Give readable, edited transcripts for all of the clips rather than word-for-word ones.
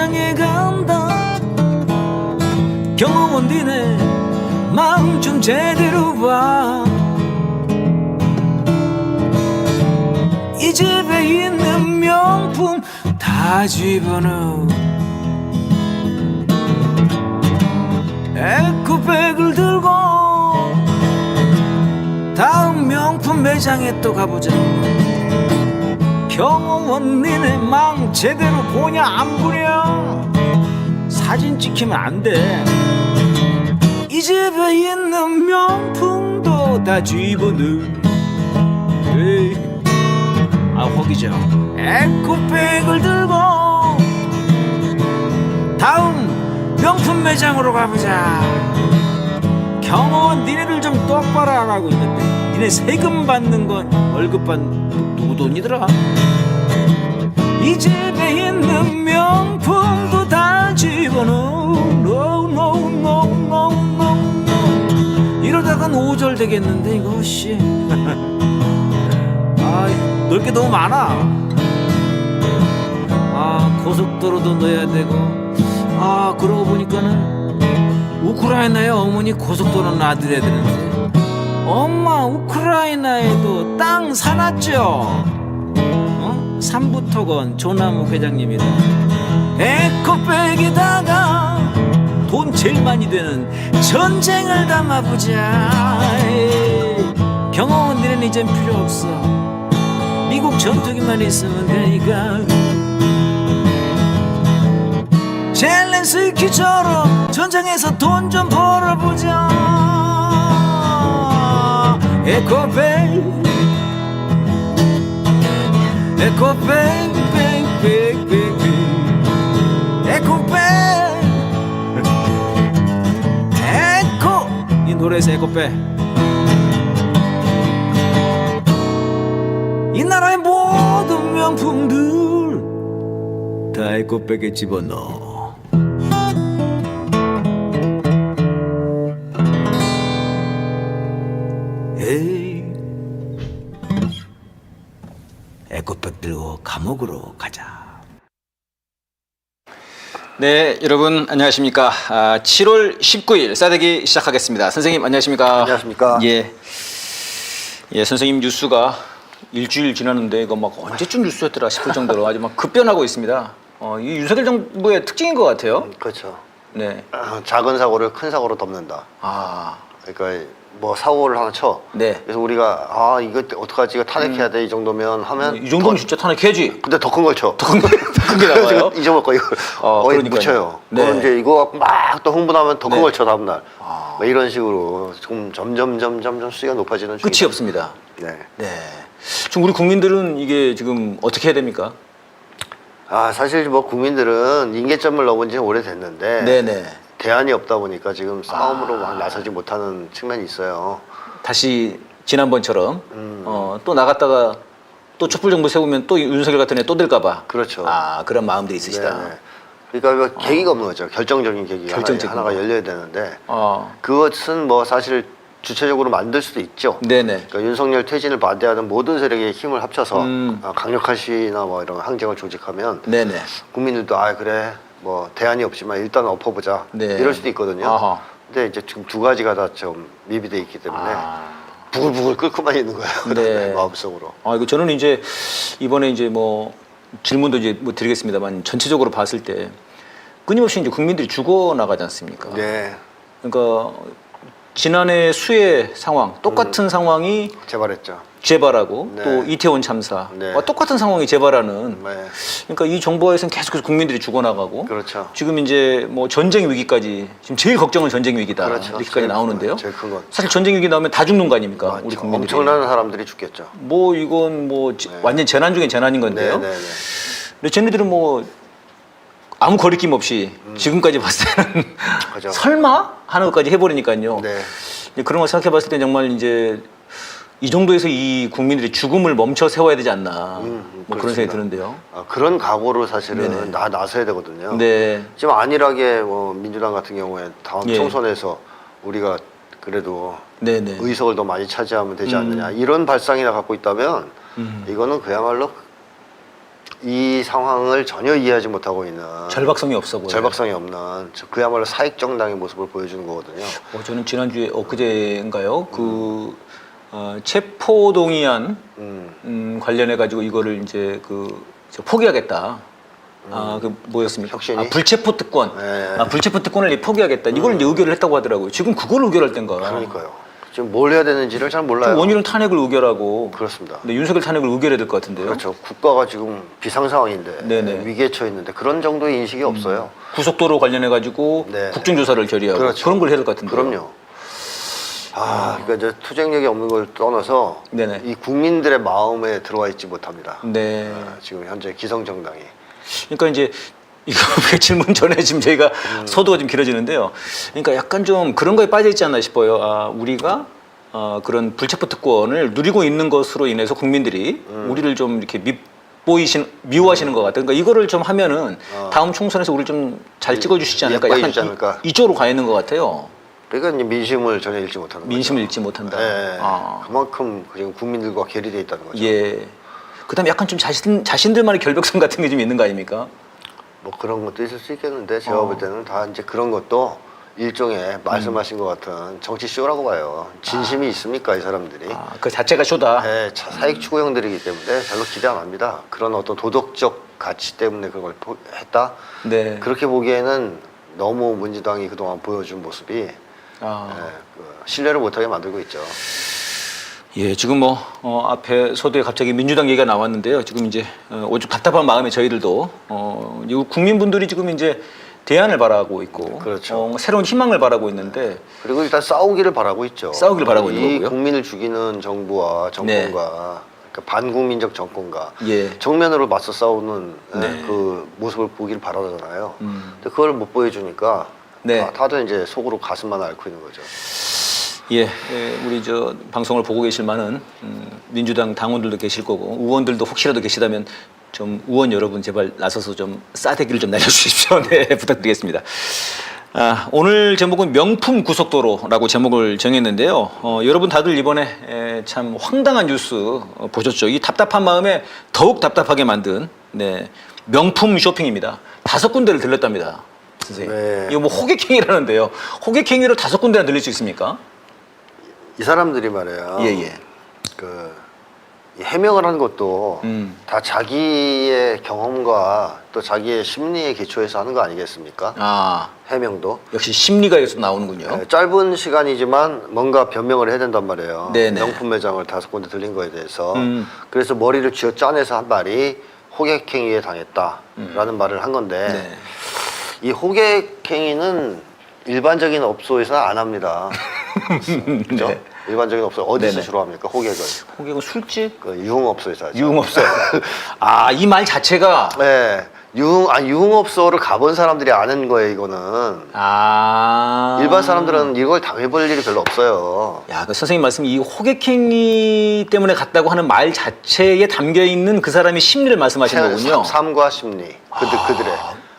매장에 간다. 경험은 니네 마음 좀 제대로 봐. 이 집에 있는 명품 다 집어넣어. 에코백을 들고 다음 명품 매장에 또 가보자. 경험은 니네 망 제대로 보냐 안 보냐. 사진 찍히면 안 돼. 이 집에 있는 명품도 다 집어넣어. 아 허기져. 에코백을 들고 다음 명품 매장으로 가보자. 경호원 니네들 좀 똑바로 안 하고 있는데 니네 세금 받는 건 월급 받는 누구 돈이더라. 이 집에 있는 명품도 다 집어넣어. No, no, no, no, no, no. 이러다간 5절 되겠는데 이거 씨. 아, 넣을 게 너무 많아. 아, 고속도로도 넣어야 되고. 아, 그러고 보니까는 우크라이나에 어머니 고속도로 놔드려야 되는데. 엄마 우크라이나에도 땅 사놨죠. 삼부토건 조나무 회장님이다. 에코백에다가 돈 제일 많이 되는 전쟁을 담아보자. 경험은 니네는 이젠 필요 없어. 미국 전투기만 있으면 되니까. 젤렌스키처럼 전장에서 돈 좀 벌어보자. 에코백 에코백 백백백백 에코백 에코. 이 노래에서 에코백. 이 나라의 모든 명품들 다 에코백에 집어넣어. 에이, 에코백 들고 감옥으로 가자. 네, 여러분 안녕하십니까. 7월 19일 싸대기 시작하겠습니다. 선생님 안녕하십니까. 안녕하십니까. 예, 선생님 뉴스가 일주일 지났는데 이거 막 언제쯤 뉴스였더라 싶을 정도로 아주 막 급변하고 있습니다. 이 윤석열 정부의 특징인 것 같아요. 그렇죠. 네. 작은 사고를 큰 사고로 덮는다. 아, 그러니까 뭐 사고를 하나 쳐. 네. 그래서 우리가 이거 어떡하지? 이거 탄핵해야 돼. 이 정도면 하면 이 정도면 진짜 탄핵해야지. 근데 더 큰 걸 쳐. 더 큰 게 나와요. 잊어먹을 거 이거 거의 묻혀요. 네. 그럼 이제 이거 막 또 흥분하면 더 큰 걸 쳐 다음 날. 뭐 이런 식으로 좀 점점 수위가 높아지는 중이다. 끝이 없습니다. 네. 네. 지금 우리 국민들은 이게 지금 어떻게 해야 됩니까? 사실 뭐 국민들은 임계점을 넘은 지 오래됐는데 네네. 대안이 없다 보니까 지금 싸움으로 막 나서지 못하는 측면이 있어요. 다시 지난번처럼 또 나갔다가 또 촛불 정부 세우면 또 윤석열 같은 애 또 될까봐. 그렇죠. 그런 마음들이 있으시다. 네네. 그러니까 계기가 없는 거죠. 결정적인 계기가 하나가 열려야 되는데 그것은 뭐 사실 주체적으로 만들 수도 있죠. 네네. 그러니까 윤석열 퇴진을 반대하는 모든 세력의 힘을 합쳐서 강력한 시위나 뭐 이런 항쟁을 조직하면 네네. 국민들도 그래 뭐 대안이 없지만 일단 엎어보자. 네. 이럴 수도 있거든요. 아하. 근데 이제 지금 두 가지가 다 좀 미비돼 있기 때문에 부글부글 끓고만 있는 거예요. 네. 마음속으로. 이거 저는 이제 이번에 이제 뭐 질문도 이제 뭐 드리겠습니다만 전체적으로 봤을 때 끊임없이 이제 국민들이 죽어 나가지 않습니까? 네. 그러니까 지난해 수해 상황 똑같은 상황이 재발했죠. 재발하고 네. 또 이태원 참사 네. 똑같은 상황이 재발하는. 네. 그러니까 이 정부에서는 계속해서 국민들이 죽어나가고 그렇죠. 지금 이제 뭐 전쟁 위기까지 지금 제일 걱정은 전쟁 위기다. 그렇죠. 이렇게까지 나오는데요. 제일 큰 건. 사실 전쟁 위기 나오면 다 죽는 거 아닙니까? 맞죠. 우리 국민들이. 엄청난 사람들이 죽겠죠. 뭐 이건 뭐 완전 재난 중에 재난인 건데요. 네. 근데 쟤네들은 뭐 아무 거리낌 없이 지금까지 봤을 때는 그죠. 설마 하는 것까지 해버리니까요. 네. 이제 그런 걸 생각해 봤을 때 정말 이제 이 정도에서 이 국민들이 죽음을 멈춰 세워야 되지 않나 뭐 그런 생각이 드는데요. 그런 각오로 사실은 네네. 나서야 되거든요. 네. 지금 안일하게 뭐 민주당 같은 경우에 다음 예. 총선에서 우리가 그래도 네네. 의석을 더 많이 차지하면 되지 않느냐 이런 발상이나 갖고 있다면 이거는 그야말로 이 상황을 전혀 이해하지 못하고 있는 절박성이 없어 보여요. 절박성이 없는 그야말로 사익 정당의 모습을 보여주는 거거든요. 저는 지난주에 엊그제인가요? 체포동의안 관련해 가지고 이거를 이제 저 포기하겠다. 뭐였습니까? 혁신이? 불체포 특권. 네. 불체포 특권을 포기하겠다. 이걸 이제 의결을 했다고 하더라고요. 지금 그걸 의결할 땐가. 그러니까요. 지금 뭘 해야 되는지를 잘 몰라요. 원희룡 탄핵을 의결하고. 그렇습니다. 근데 윤석열 탄핵을 의결해야 될 것 같은데요. 그렇죠. 국가가 지금 비상 상황인데 네네. 위기에 처해 있는데 그런 정도의 인식이 없어요. 고속도로 관련해 가지고 네. 국정조사를 결의하고 그렇죠. 그런 걸 해야 될 것 같은데요. 그럼요. 그러니까 이제 투쟁력이 없는 걸 떠나서 네네. 이 국민들의 마음에 들어와 있지 못합니다. 네. 지금 현재 기성정당이. 그러니까 이제 이거 질문 전에 지금 저희가 서두가 좀 길어지는데요. 그러니까 약간 좀 그런 거에 빠져 있지 않나 싶어요. 우리가 그런 불체포 특권을 누리고 있는 것으로 인해서 국민들이 우리를 좀 이렇게 미워하시는 것 같아요. 그러니까 이거를 좀 하면은 다음 총선에서 우리를 좀 잘 찍어주시지 않을까? 예뻐해 약간 주지 않을까? 이쪽으로 가 있는 것 같아요. 그러니까 이제 민심을 전혀 읽지 못하는 민심을 거죠. 읽지 못한다. 네. 그만큼 지금 국민들과 괴리되어 있다는 거죠. 예. 그다음에 약간 좀 자신들만의 결벽성 같은 게 좀 있는 거 아닙니까? 뭐 그런 것도 있을 수 있겠는데 제가 볼 때는 다 이제 그런 것도 일종의 말씀하신 것 같은 정치 쇼라고 봐요. 진심이 있습니까 이 사람들이? 그 자체가 쇼다. 네, 사익 추구형들이기 때문에 별로 기대 안 합니다. 그런 어떤 도덕적 가치 때문에 그걸 했다? 네. 그렇게 보기에는 너무 민주당이 그동안 보여준 모습이 신뢰를 못하게 만들고 있죠. 예, 지금 앞에 서두에 갑자기 민주당 얘기가 나왔는데요. 지금 이제 오죽 답답한 마음에 저희들도 이 국민분들이 지금 이제 대안을 바라고 있고, 그렇죠. 새로운 희망을 바라고 있는데, 그리고 일단 싸우기를 바라고 있죠. 싸우기를 바라고 있는 이 거고요. 국민을 죽이는 정부와 정권과 그러니까 반국민적 정권과 예. 정면으로 맞서 싸우는 네. 그 모습을 보기를 바라잖아요. 근데 그걸 못 보여주니까 네. 다들 이제 속으로 가슴만 앓고 있는 거죠. 예, 우리 저 방송을 보고 계실 만한 민주당 당원들도 계실 거고 의원들도 혹시라도 계시다면 좀 의원 여러분 제발 나서서 좀 싸대기를 좀 날려주십시오. 네, 부탁드리겠습니다. 오늘 제목은 명품 고속도로라고 제목을 정했는데요. 여러분 다들 이번에 참 황당한 뉴스 보셨죠? 이 답답한 마음에 더욱 답답하게 만든 명품 쇼핑입니다. 5군데를 들렸답니다, 선생님. 네. 이거 뭐 호객행위라는데요. 호객행위로 5군데나 들릴 수 있습니까? 이 사람들이 말이에요. 예. 이 해명을 하는 것도 다 자기의 경험과 또 자기의 심리에 기초해서 하는 거 아니겠습니까? 해명도. 역시 심리가 여기서 나오는군요. 네, 짧은 시간이지만 뭔가 변명을 해야 된단 말이에요. 네네. 명품 매장을 5군데 들린 거에 대해서. 그래서 머리를 쥐어 짜내서 한 말이 호객행위에 당했다라는 말을 한 건데 네. 이 호객행위는 일반적인 업소에서는 안 합니다. 그죠? 네. 일반적인 업소 어디서 네네. 주로 합니까? 호객을. 호객은 술집? 그 유흥업소에서 하죠. 유흥업소. 이 말 자체가. 네. 유흥업소를 가본 사람들이 아는 거예요, 이거는. 일반 사람들은 이걸 당해볼 일이 별로 없어요. 그 선생님 말씀 이 호객행위 때문에 갔다고 하는 말 자체에 담겨 있는 그 사람의 심리를 말씀하시는 거군요. 삶과 심리. 그들의.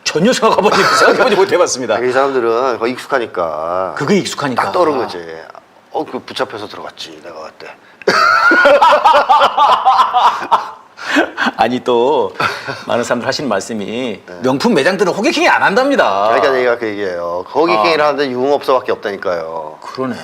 전혀 생각해보지 못해봤습니다. 이 사람들은 거의 익숙하니까. 그게 익숙하니까. 딱 떠오른 거지. 그 붙잡혀서 들어갔지, 내가 그때. 아니 또 많은 사람들 하시는 말씀이 명품 매장들은 호객행위 안 한답니다. 그러니까 내가 그 얘기예요. 호객행위를 하는데 유흥업소밖에 없다니까요. 그러네.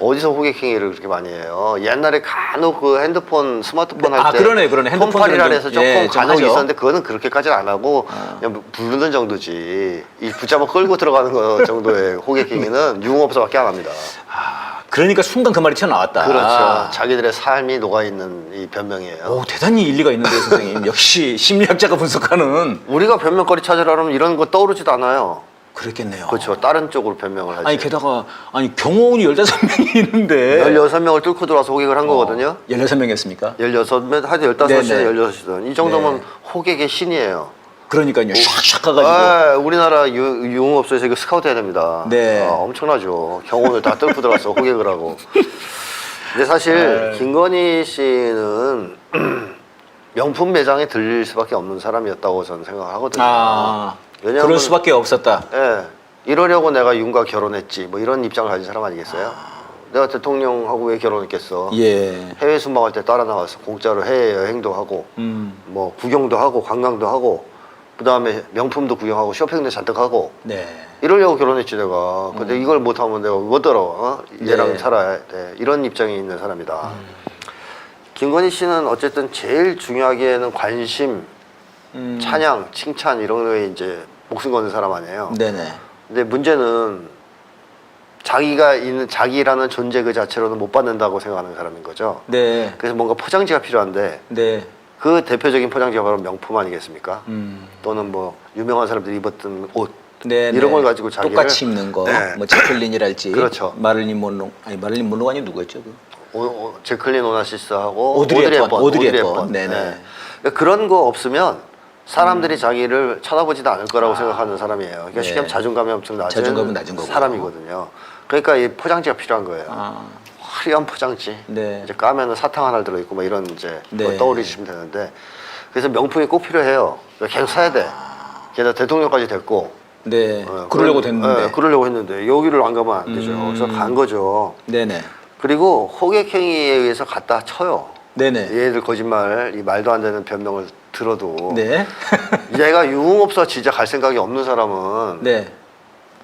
어디서 호객행위를 그렇게 많이 해요? 옛날에 간혹 그 핸드폰, 스마트폰 할 때 그러네. 핸드폰 폰팔이라 해서 조금 좀 간혹 하죠. 있었는데 그거는 그렇게까지는 안 하고 그냥 부르는 정도지. 이 붙잡아 끌고 들어가는 거 정도의 호객행위는 유흥업소밖에 안 합니다. 그러니까 순간 그 말이 튀어나왔다. 그렇죠. 자기들의 삶이 녹아있는 이 변명이에요. 대단히 일리가 있는데요, 선생님. 역시 심리학자가 분석하는. 우리가 변명거리 찾으려면 이런 거 떠오르지도 않아요. 그랬겠네요. 그렇죠. 다른 쪽으로 변명을 하지. 게다가 경호원이 15명이 있는데 16명을 뚫고 들어와서 호객을 한 거거든요. 16명이었습니까? 16명, 하여튼 15시든 네네. 16시든. 이 정도면 네. 호객의 신이에요. 그러니까요. 샥샥 가가지고. 우리나라 유흥업소에서 이거 스카우트 해야 됩니다. 네. 엄청나죠. 경호원을 다 뚫고 들어와서 호객을 하고. 근데 사실 김건희 씨는 명품 매장에 들릴 수밖에 없는 사람이었다고 저는 생각하거든요. 왜냐하면 그럴 수밖에 없었다. 이러려고 내가 윤과 결혼했지 뭐 이런 입장을 가진 사람 아니겠어요? 내가 대통령하고 왜 결혼했겠어? 예. 해외 순방할 때 따라 나와서 공짜로 해외 여행도 하고 뭐 구경도 하고 관광도 하고 그다음에 명품도 구경하고 쇼핑도 잔뜩 하고 네. 이러려고 결혼했지 내가. 근데 이걸 못하면 내가 뭐더러 얘랑 네. 살아야 돼. 이런 입장에 있는 사람이다. 김건희 씨는 어쨌든 제일 중요하게는 관심, 찬양, 칭찬 이런 거에 이제 목숨 거는 사람 아니에요. 네네. 근데 문제는 자기가 있는 자기라는 존재 그 자체로는 못 받는다고 생각하는 사람인 거죠. 네. 그래서 뭔가 포장지가 필요한데 네. 그 대표적인 포장지가 바로 명품 아니겠습니까? 음. 또는 뭐 유명한 사람들이 입었던 옷 네. 이런 걸 가지고 자기를 똑같이 입는 거. 네. 뭐 제클린이랄지. 그렇죠. 마를린 monroe. 아니 마를린 monroe가 아니 누구였죠? 그? 제클린 오나시스하고 오드리 헵번. 오드리 오드리 헵번. 헵번. 네네. 그러니까 그런 거 없으면 사람들이 자기를 쳐다보지도 않을 거라고 생각하는 사람이에요. 그러니까 네. 쉽게 하면 자존감이 엄청 낮은, 자존감은 낮은 거고요. 사람이거든요. 그러니까 이 포장지가 필요한 거예요. 아. 화려한 포장지. 네. 이제 까면은 사탕 하나 들어있고 뭐 이런 이제 네. 걸 떠올리시면 되는데 그래서 명품이 꼭 필요해요. 그러니까 계속 사야 돼. 게다가 대통령까지 됐고. 네. 그러려고 됐는데. 네, 그러려고 했는데 여기를 안 가면 안 되죠. 그래서 간 거죠. 네네. 그리고 호객행위에 의해서 갖다 쳐요. 네네. 얘들 거짓말, 이 말도 안 되는 변명을 들어도 네. 얘가 유흥업소 진짜 갈 생각이 없는 사람은 네.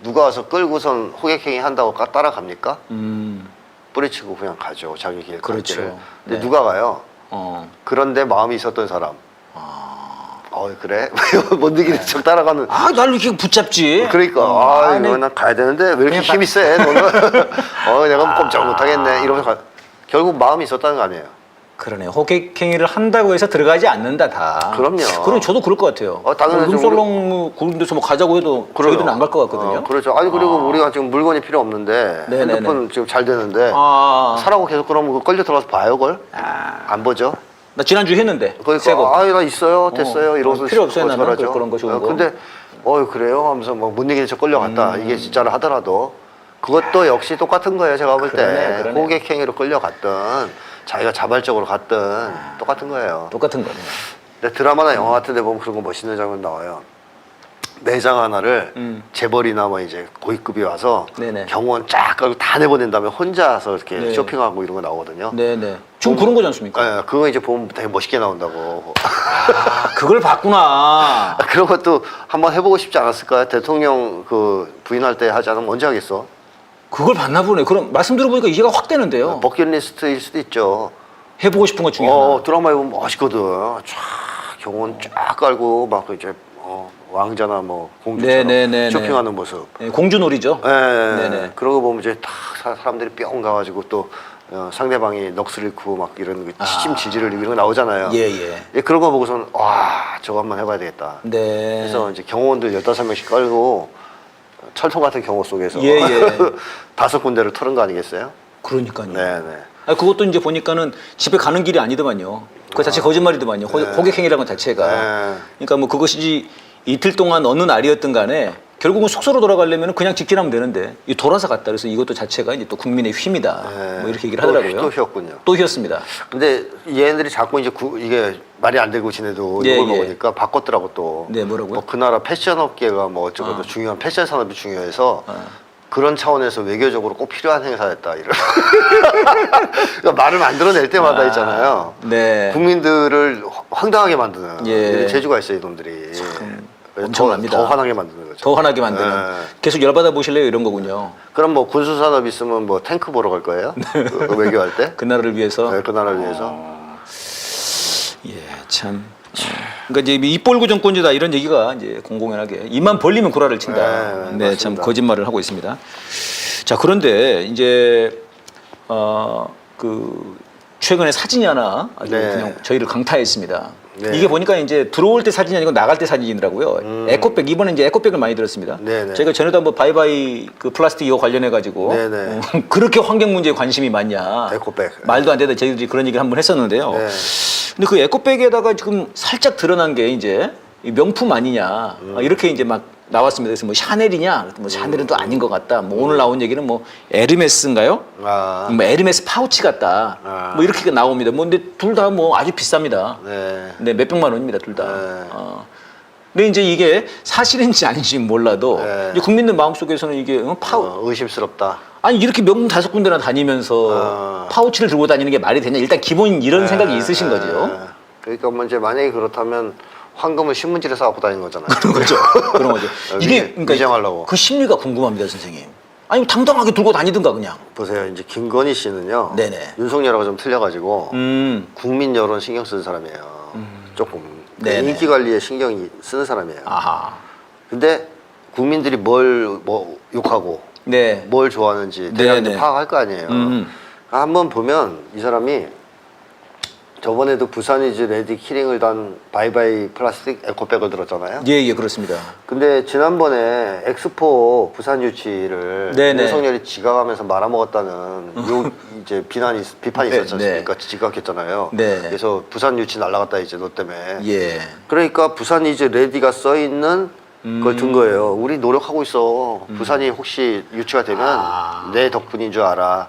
누가 와서 끌고선 호객행위 한다고 따라갑니까? 음. 뿌리치고 그냥 가죠. 자기 길. 그렇죠. 길을. 근데 네. 누가 가요? 어. 그런데 마음이 있었던 사람. 아. 그래? 못 이기는 척 따라가는. 아, 날 이렇게 붙잡지. 그러니까 네. 이거 난 가야 되는데 왜 이렇게 그냥 힘이 세? 너는 내가 꼼짝 못하겠네. 이러면서 결국 마음이 있었다는 거 아니에요. 그러네. 호객행위를 한다고 해서 들어가지 않는다 다. 그럼요. 그럼 저도 그럴 것 같아요. 당연하죠. 룸살롱 그런 데서 뭐 가자고 해도 저희들은 안 갈 것 같거든요. 그렇죠. 아니 그리고 우리가 지금 물건이 필요 없는데 네네네. 핸드폰 지금 잘 되는데 아. 사라고 계속 그러면 끌려 들어가서 봐요, 그걸? 아. 안 보죠? 나 지난주에 했는데. 새 거. 그러니까 나 있어요, 됐어요 이러면서 필요 없어요, 나는. 거절하죠. 그런 거 좋은 거. 근데 그래요 하면서 막 못 이기는 척 끌려갔다. 이게 진짜로 하더라도 그것도 역시 똑같은 거예요. 제가 볼 때 그러네. 호객행위로 끌려갔든 자기가 자발적으로 갔든 똑같은 거예요. 똑같은 거네요. 근데 드라마나 영화 같은 데 보면 그런 거 멋있는 장면 나와요. 매장 하나를 재벌이나 뭐 이제 고위급이 와서 네네. 경호원 쫙 깔고 다 내보낸 다음에 혼자서 이렇게 네. 쇼핑하고 이런 거 나오거든요. 네네. 지금 그런 거지 않습니까? 네, 그거 이제 보면 되게 멋있게 나온다고. 아, 그걸 봤구나. 그런 것도 한번 해보고 싶지 않았을까요? 대통령 그 부인할 때 하지 않으면 언제 하겠어? 그걸 봤나 보네. 그럼 말씀 들어보니까 이해가 확 되는데요. 버킷리스트일 수도 있죠. 해보고 싶은 것 중에 하나. 드라마에 보면 멋있거든. 쫙 경호원 쫙 깔고 막 이제 왕자나 뭐 공주처럼 네네네네. 쇼핑하는 모습. 네, 공주놀이죠. 네, 네네. 그런 거 보면 이제 다 사람들이 뿅 가가지고 또 상대방이 넋을 잃고 막 이런 시침 지지를 이런 거 나오잖아요. 예. 그런 거 보고서는 와 저거 한번 해봐야 되겠다. 네. 그래서 이제 경호원들 15명씩 깔고 철통 같은 경호 속에서 예. 5군데를 털은 거 아니겠어요? 그러니까요. 네네. 아니, 그것도 이제 보니까는 집에 가는 길이 아니더만요. 그 자체 거짓말이더만요. 호객행위라는 것 자체가. 네. 그러니까 뭐 그것이 이틀 동안 어느 날이었든 간에 결국은 숙소로 돌아가려면 그냥 직진하면 되는데 이 돌아서 갔다 그래서 이것도 자체가 이제 또 국민의 힘이다. 뭐 이렇게 얘기를 하더라고요. 또 휘었군요. 또 휘었습니다. 근데 얘네들이 자꾸 이제 이게 말이 안 되고 지내도 예, 이걸 예. 먹으니까 바꿨더라고 또. 네, 뭐라고요? 그 나라 패션 업계가 뭐 어쩌고 중요한 패션 산업이 중요해서 그런 차원에서 외교적으로 꼭 필요한 행사였다 이런. 그러니까 말을 만들어낼 때마다 있잖아요. 네. 국민들을 황당하게 만드는 예. 이런 재주가 있어요 이놈들이. 엄청납니다. 더 화나게 만드는 거죠. 더 화나게 만드는. 네. 계속 열받아 보실래요? 이런 거군요. 그럼 뭐 군수 산업 있으면 뭐 탱크 보러 갈 거예요? 그 외교할 때? 그 나라를 위해서. 네, 그 나라를 위해서. 예, 참. 그러니까 이제 입벌구 정권이다 이런 얘기가 이제 공공연하게 입만 벌리면 구라를 친다. 네, 참 맞습니다. 거짓말을 하고 있습니다. 자, 그런데 이제 그 최근에 사진이 하나 아주 네. 그냥 저희를 강타했습니다. 네. 이게 보니까 이제 들어올 때 사진이 아니고 나갈 때 사진이더라고요. 에코백 이번에 이제 에코백을 많이 들었습니다. 네네. 저희가 전에도 한번 바이바이 그 플라스틱 이거 관련해 가지고 네네. 그렇게 환경 문제에 관심이 많냐. 에코백. 말도 안 되다 저희들이 그런 얘기를 한번 했었는데요. 네. 근데 그 에코백에다가 지금 살짝 드러난 게 이제 이 명품 아니냐 이렇게 이제 막 나왔습니다. 그래서 뭐 샤넬이냐, 뭐 샤넬은 또 아닌 것 같다. 뭐 오늘 나온 얘기는 뭐 에르메스인가요? 아, 뭐 에르메스 파우치 같다. 아. 뭐 이렇게 나옵니다. 뭐 근데 둘 다 뭐 아주 비쌉니다. 네. 네, 몇백만 원입니다, 둘 다. 네. 근데 이제 이게 사실인지 아닌지 몰라도 네. 이제 국민들 마음속에서는 이게 의심스럽다. 아니 이렇게 명품 5군데나 다니면서 파우치를 들고 다니는 게 말이 되냐? 일단 기본 이런 생각이 있으신 거죠. 그러니까 뭐 이제 만약에 그렇다면 황금을 신문지를 싸갖고 다니는 거잖아요. 그런 거죠. 그런 거죠. 이게 그러니까 위장하려고. 그 심리가 궁금합니다, 선생님. 아니 당당하게 들고 다니든가 그냥. 보세요. 이제 김건희 씨는요. 네네. 윤석열하고 좀 틀려가지고 국민 여론 신경 쓰는 사람이에요. 조금 네네. 인기 관리에 신경이 쓰는 사람이에요. 아하. 근데 국민들이 뭘 뭐 욕하고 네. 뭘 좋아하는지 대략 네네. 파악할 거 아니에요. 한번 보면 이 사람이 저번에도 부산 이즈 레디 키링을 단 바이바이 플라스틱 에코백을 들었잖아요. 예, 그렇습니다. 근데 지난번에 엑스포 부산 유치를 네네. 윤석열이 지각하면서 말아먹었다는 요 이제 비판이 네, 있었지 않습니까? 지각했잖아요. 네. 그래서 부산 유치 날라갔다 이제 너 때문에. 예. 그러니까 부산 이즈 레디가 써 있는 걸 든 거예요. 우리 노력하고 있어. 부산이 혹시 유치가 되면 내 덕분인 줄 알아.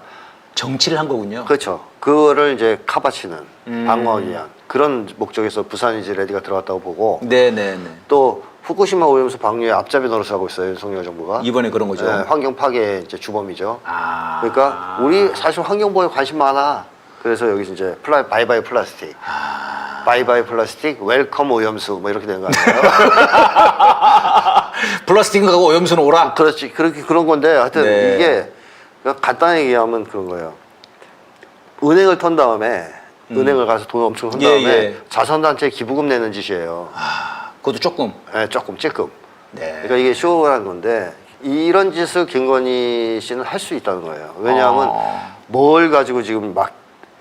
정치를 한 거군요. 그렇죠. 그거를 이제 카바치는 방어하기 위한 그런 목적에서 부산 이즈 레디가 들어갔다고 보고 네네네. 또 후쿠시마 오염수 방류에 앞잡이 노릇을 하고 있어요. 윤석열 정부가. 이번에 그런 거죠. 네, 환경 파괴 이제 주범이죠. 아. 그러니까 우리 사실 환경 보호에 관심 많아. 그래서 여기서 이제 바이바이 플라스틱. 바이바이 플라스틱, 웰컴 오염수 뭐 이렇게 되는 거 아니에요? 플라스틱하고 오염수는 오라. 그렇지. 그런 건데 하여튼 네. 이게 그냥 간단하게 얘기하면 그런 거예요. 은행을 턴 다음에 은행을 가서 돈 엄청 턴 예, 다음에 예. 자선단체에 기부금 내는 짓이에요. 그것도 조금. 네, 조금 찔끔. 네. 그러니까 이게 쇼라는 건데 이런 짓을 김건희 씨는 할 수 있다는 거예요. 왜냐하면 뭘 가지고 지금 막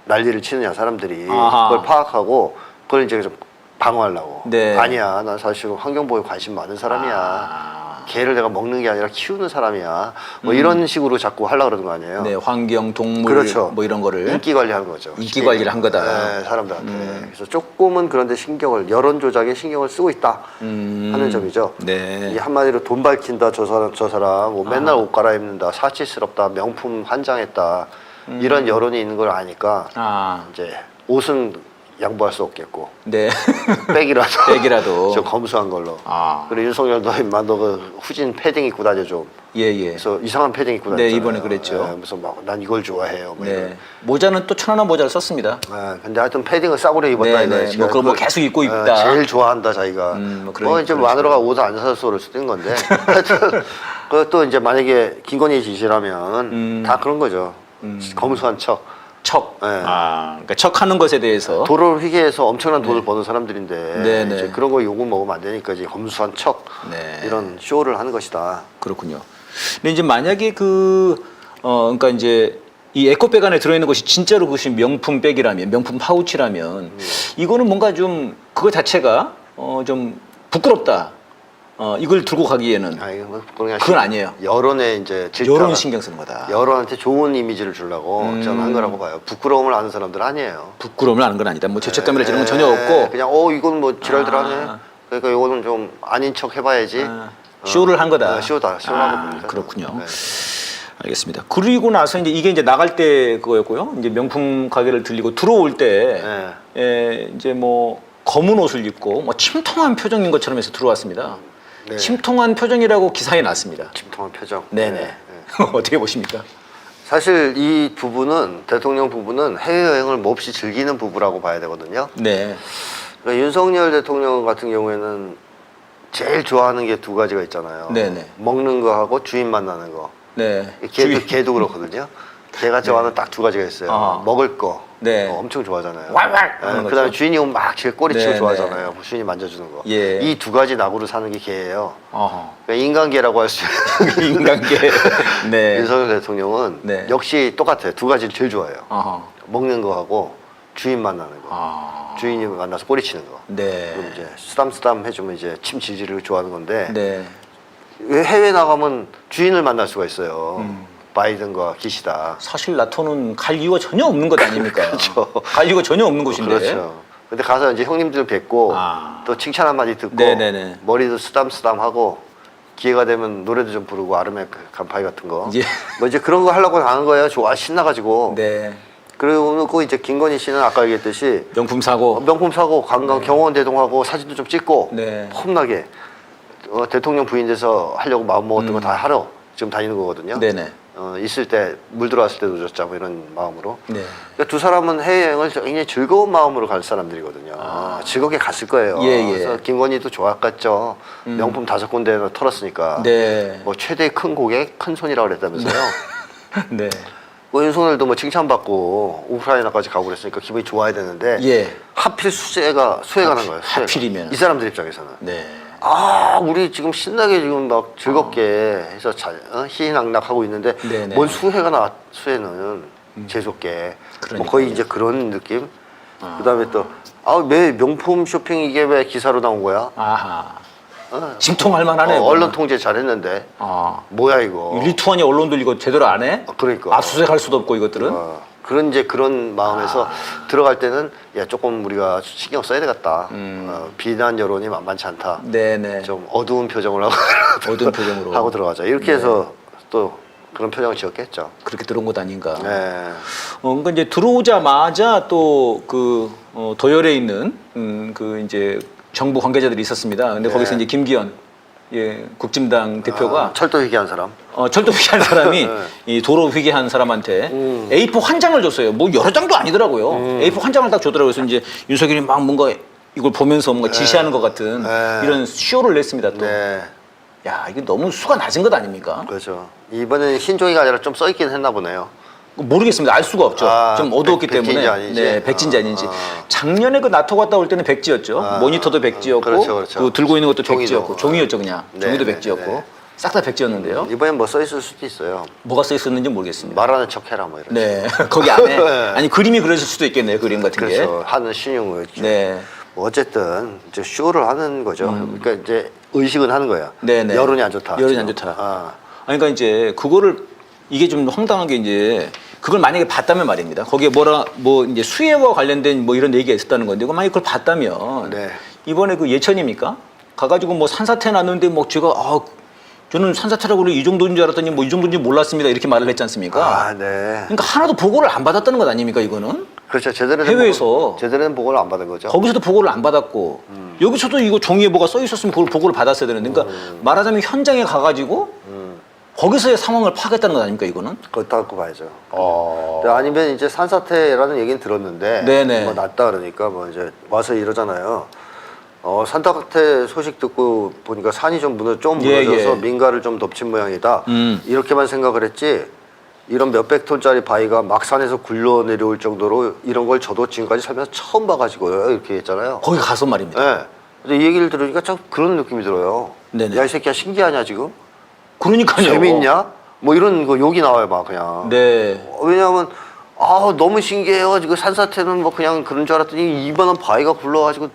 난리를 치느냐 사람들이 아하. 그걸 파악하고 그걸 이제 좀 방어하려고. 네. 아니야, 난 사실 환경보호에 관심 많은 사람이야. 개를 내가 먹는 게 아니라 키우는 사람이야. 뭐 이런 식으로 자꾸 하려고 그러는 거 아니에요. 네, 환경, 동물 그렇죠. 뭐 이런 거를 인기 관리하는 거죠. 인기 관리를 한 거다. 네, 사람들한테. 그래서 조금은 그런데 여론 조작에 신경을 쓰고 있다 하는 점이죠. 네. 이 한마디로 돈 밝힌다 저 사람 뭐 맨날 옷 갈아입는다 사치스럽다 명품 환장했다 이런 여론이 있는 걸 아니까 아. 이제 옷은 양보할 수 없겠고 네. 백이라도 백이라도. 좀 검소한 걸로. 아. 그리고 윤석열 너 임마 너 그 후진 패딩 입고 다녀 좀. 예, 예. 그래서 이상한 패딩 입고 네, 다녔잖아요. 이번에 그랬죠. 네, 무슨 막 난 이걸 좋아해요. 뭐 네. 이런. 모자는 또 천안한 모자를 썼습니다. 근데 하여튼 패딩을 싸구려 입었다 네, 이거예요. 네. 지금. 뭐 그거 뭐 계속 입고 있다. 제일 좋아한다 자기가. 뭐 뭐 이제 마누라가 옷을 안 사서 그럴 수도 있는 건데. 하여튼 그것도 이제 만약에 김건희 지시라면 다 그런 거죠. 검소한 척. 척. 네. 아, 그러니까 척하는 것에 대해서. 도로를 휘게해서 엄청난 돈을 버는 사람들인데 네, 네. 이제 그런 거 요금 먹으면 안 되니까 이제 검소한 척 네. 이런 쇼를 하는 것이다. 그렇군요. 근데 이제 만약에 그러니까 이제 이 에코백 안에 들어있는 것이 진짜로 그것이 명품 백이라면, 명품 파우치라면, 이거는 뭔가 좀 그거 자체가 좀 부끄럽다. 이걸 들고 가기에는 아, 이거 뭐 그냥 그건 아니에요. 여론에 이제 질타가- 여론 신경 쓰는 거다. 여론한테 좋은 이미지를 주려고 저는 한 거라고 봐요. 부끄러움을 아는 사람들은 아니에요. 부끄러움을 아는 건 아니다. 뭐 죄책감이라 이런 건 전혀 없고 그냥 이건 뭐 지랄들 하네. 그러니까 이거는 좀 아닌 척 해봐야지. 쇼를 한 거다. 쇼라고 봅니다. 그렇군요. 네. 알겠습니다. 그리고 나서 이제 이게 이제 나갈 때 그거였고요. 이제 명품 가게를 들리고 들어올 때 네. 이제 뭐 검은 옷을 입고 뭐 침통한 표정인 것처럼 해서 들어왔습니다. 네. 침통한 표정이라고 기사에 났습니다. 침통한 표정. 네네. 네. 어떻게 보십니까? 사실 이 부부는 대통령 부부는 해외여행을 몹시 즐기는 부부라고 봐야 되거든요. 네. 그러니까 윤석열 대통령 같은 경우에는 제일 좋아하는 게 두 가지가 있잖아요. 네네. 먹는 거하고 주인 만나는 거. 네. 개도 그렇거든요. 개가 좋아하는 딱 두 가지가 있어요. 아. 먹을 거. 네. 엄청 좋아하잖아요. 왈왈 하는 거죠. 그다음에 주인이 오면 막 제일 꼬리 치고 네, 좋아하잖아요. 주인이 만져주는 거. 예. 이 두 가지 낙으로 사는 게 개예요. 어허. 그러니까 인간개라고 할 수 있는 인간계. 네. 윤석열 대통령은 네. 역시 똑같아요. 두 가지를 제일 좋아해요. 어허. 먹는 거하고 주인 만나는 거. 아. 주인이 만나서 꼬리 치는 거. 네. 그럼 이제 쓰담쓰담 해주면 이제 침 질질을 좋아하는 건데 네. 왜 해외 나가면 주인을 만날 수가 있어요. 바이든과 기시다. 사실 나토는 갈 이유가 전혀 없는 것 아닙니까? 그렇죠. 갈 이유가 전혀 없는 곳인데. 그렇죠. 근데 가서 이제 형님들 뵙고 아. 또 칭찬 한마디 듣고 네네네. 머리도 쓰담쓰담하고 기회가 되면 노래도 좀 부르고 아르메 간파이 같은 거. 예. 뭐 이제 그런 거 하려고 나간 거예요. 좋아 신나가지고. 네. 그리고 이제 김건희 씨는 아까 얘기했듯이 명품 사고. 명품 사고 관광 경호원 대동하고 사진도 좀 찍고 네. 폼나게 대통령 부인 돼서 하려고 마음 먹었던 거 다 하러 지금 다니는 거거든요. 네네. 있을 때 물 들어왔을 때 늦었자 뭐 이런 마음으로. 네. 그러니까 두 사람은 해외여행을 굉장히 즐거운 마음으로 갈 사람들이거든요. 즐겁게 갔을 거예요. 예, 예. 그래서 김건희도 좋았겠죠. 명품 5군데나 털었으니까. 네. 뭐 최대 큰 고객, 큰 손이라고 그랬다면서요. 네. 뭐 윤석열도 뭐 칭찬받고 우크라이나까지 가고 그랬으니까 기분이 좋아야 되는데 예. 하필 수혜가 난 거예요. 수혜가. 하필이면. 이 사람들 입장에서는. 네. 우리 지금 신나게 지금 막 즐겁게 해서 희희낙낙하고 있는데 네네. 뭔 수혜는 재수없게 뭐 거의 이제 그런 느낌. 그다음에 또 왜 명품 쇼핑 이게 왜 기사로 나온 거야? 아하. 심통할 만하네. 언론 통제 잘했는데 뭐야 이거? 리투아니아 언론들 이거 제대로 안 해? 그러니까. 압수수색할 수도 없고 이것들은. 그런 마음에서 들어갈 때는 야 조금 우리가 신경 써야 되겠다. 비난 여론이 만만치 않다. 네네. 좀 어두운 표정을 하고 어두운 표정으로. 하고 들어가자. 이렇게 해서 또 그런 표정을 지었겠죠. 그렇게 들어온 것 아닌가. 네. 그러니까 이제 들어오자마자 또 그 도열에 있는 그 이제 정부 관계자들이 있었습니다. 근데 네. 거기서 이제 김기현 국진당 대표가 철도 회계한 사람. 철도 회계한 사람이 네. 이 도로 회계한 사람한테 A4 한 장을 줬어요. 뭐 여러 장도 아니더라고요. A4 한 장을 딱 줬더라고요. 그래서 이제 윤석열이 막 뭔가 이걸 보면서 뭔가 지시하는 것 같은 이런 쇼를 냈습니다. 또. 네. 야, 이게 너무 수가 낮은 것 아닙니까? 그렇죠. 이번에는 흰종이가 아니라 좀 써있긴 했나 보네요. 모르겠습니다. 알 수가 없죠. 좀 어두웠기 백지인지 때문에. 아닌지? 네, 백지인지 아닌지. 작년에 그 나토 갔다 올 때는 백지였죠. 모니터도 백지였고, 그렇죠. 그 들고 있는 것도 종이도. 백지였고, 종이였죠 그냥. 네, 종이도 네, 백지였고, 네. 싹 다 백지였는데요. 이번엔 뭐 써있을 수도 있어요. 뭐가 써 있었는지 모르겠습니다. 말하는 척해라 뭐 이런. 네, 거기 안에 네. 아니 그림이 그려질 수도 있겠네요. 그림 같은 게. 그렇죠. 하는 신용을. 네. 뭐 어쨌든 이제 쇼를 하는 거죠. 그러니까 이제 의식은 하는 거야. 네네. 여론이 안 좋다. 여론이 지금. 안 좋다. 아. 아니, 그러니까 이제 그거를 이게 좀 황당한 게 이제 그걸 만약에 봤다면 말입니다. 거기에 뭐 이제 수혜와 관련된 뭐 이런 얘기가 있었다는 건데, 만약에 그걸 봤다면 네. 이번에 그 예천입니까? 가가지고 뭐 산사태 났는데 뭐 제가 저는 산사태라고 이 정도인 줄 알았더니 뭐 이 정도인지 몰랐습니다 이렇게 말을 했지 않습니까? 네. 그러니까 하나도 보고를 안 받았다는 것 아닙니까 이거는? 그렇죠. 제대로 해외에서 제대로 된 보고를 안 받은 거죠. 거기서도 보고를 안 받았고 여기서도 이거 종이에 뭐가 써 있었으면 그걸 보고를 받았어야 되는데, 그러니까 말하자면 현장에 가가지고 거기서의 상황을 파악했다는 것 아닙니까 이거는? 그렇다고 봐야죠. 아니면 이제 산사태라는 얘기는 들었는데 네네. 뭐 났다 그러니까 뭐 이제 와서 이러잖아요. 산사태 소식 듣고 보니까 산이 좀 무너져서 예. 민가를 좀 덮친 모양이다. 이렇게만 생각을 했지. 이런 몇백 톤짜리 바위가 막 산에서 굴러 내려올 정도로 이런 걸 저도 지금까지 살면서 처음 봐가지고요. 이렇게 했잖아요. 거기 가서 말입니다. 네. 근데 이 얘기를 들으니까 참 그런 느낌이 들어요. 네네. 야, 이 새끼야 신기하냐 지금? 그러니까요. 재밌냐? 뭐 이런 거 욕이 나와요, 막 그냥. 네. 왜냐하면 너무 신기해요. 지금 산사태는 뭐 그냥 그런 줄 알았더니 이만한 바위가 굴러가지고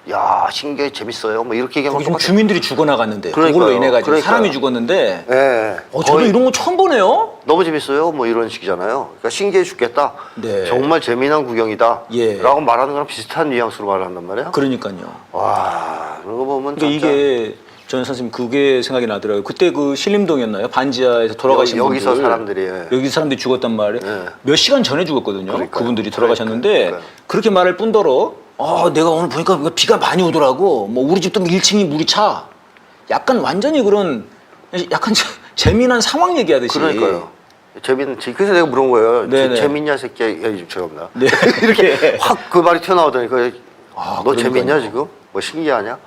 야 신기해 재밌어요. 뭐 이렇게 얘기하면 거기 지금 똑같아. 주민들이 죽어나갔는데 그러니까요. 그걸로 인해 가지고 그러니까요. 사람이 죽었는데. 네. 저도 거의 이런 거 처음 보네요. 너무 재밌어요. 뭐 이런 식이잖아요. 그러니까 신기해 죽겠다. 네. 정말 재미난 구경이다. 예. 라고 말하는 거랑 비슷한 뉘앙스로 말을 한단 말이야. 그러니까요. 와 그런 거 보면 그러니까 진짜 이게 전 선생님 그게 생각이 나더라고요. 그때 그 신림동이었나요? 반지하에서 돌아가신 여기서 분들. 사람들이, 예. 여기 사람들이 죽었단 말이에요. 예. 몇 시간 전에 죽었거든요. 그러니까요. 그분들이 돌아가셨는데 그러니까요. 그렇게 말할 뿐더러 내가 오늘 보니까 비가 많이 오더라고. 뭐 우리 집도 1층이 물이 차. 약간 완전히 그런 약간 재미난 상황 얘기하듯이. 그러니까요. 그래서 내가 물은 거예요. 네네. 재밌냐 새끼야. 야, 죄송합니다. 네. 이렇게 확 그 말이 튀어나오더니까 너 그러니까요. 재밌냐 지금? 뭐 신기하냐?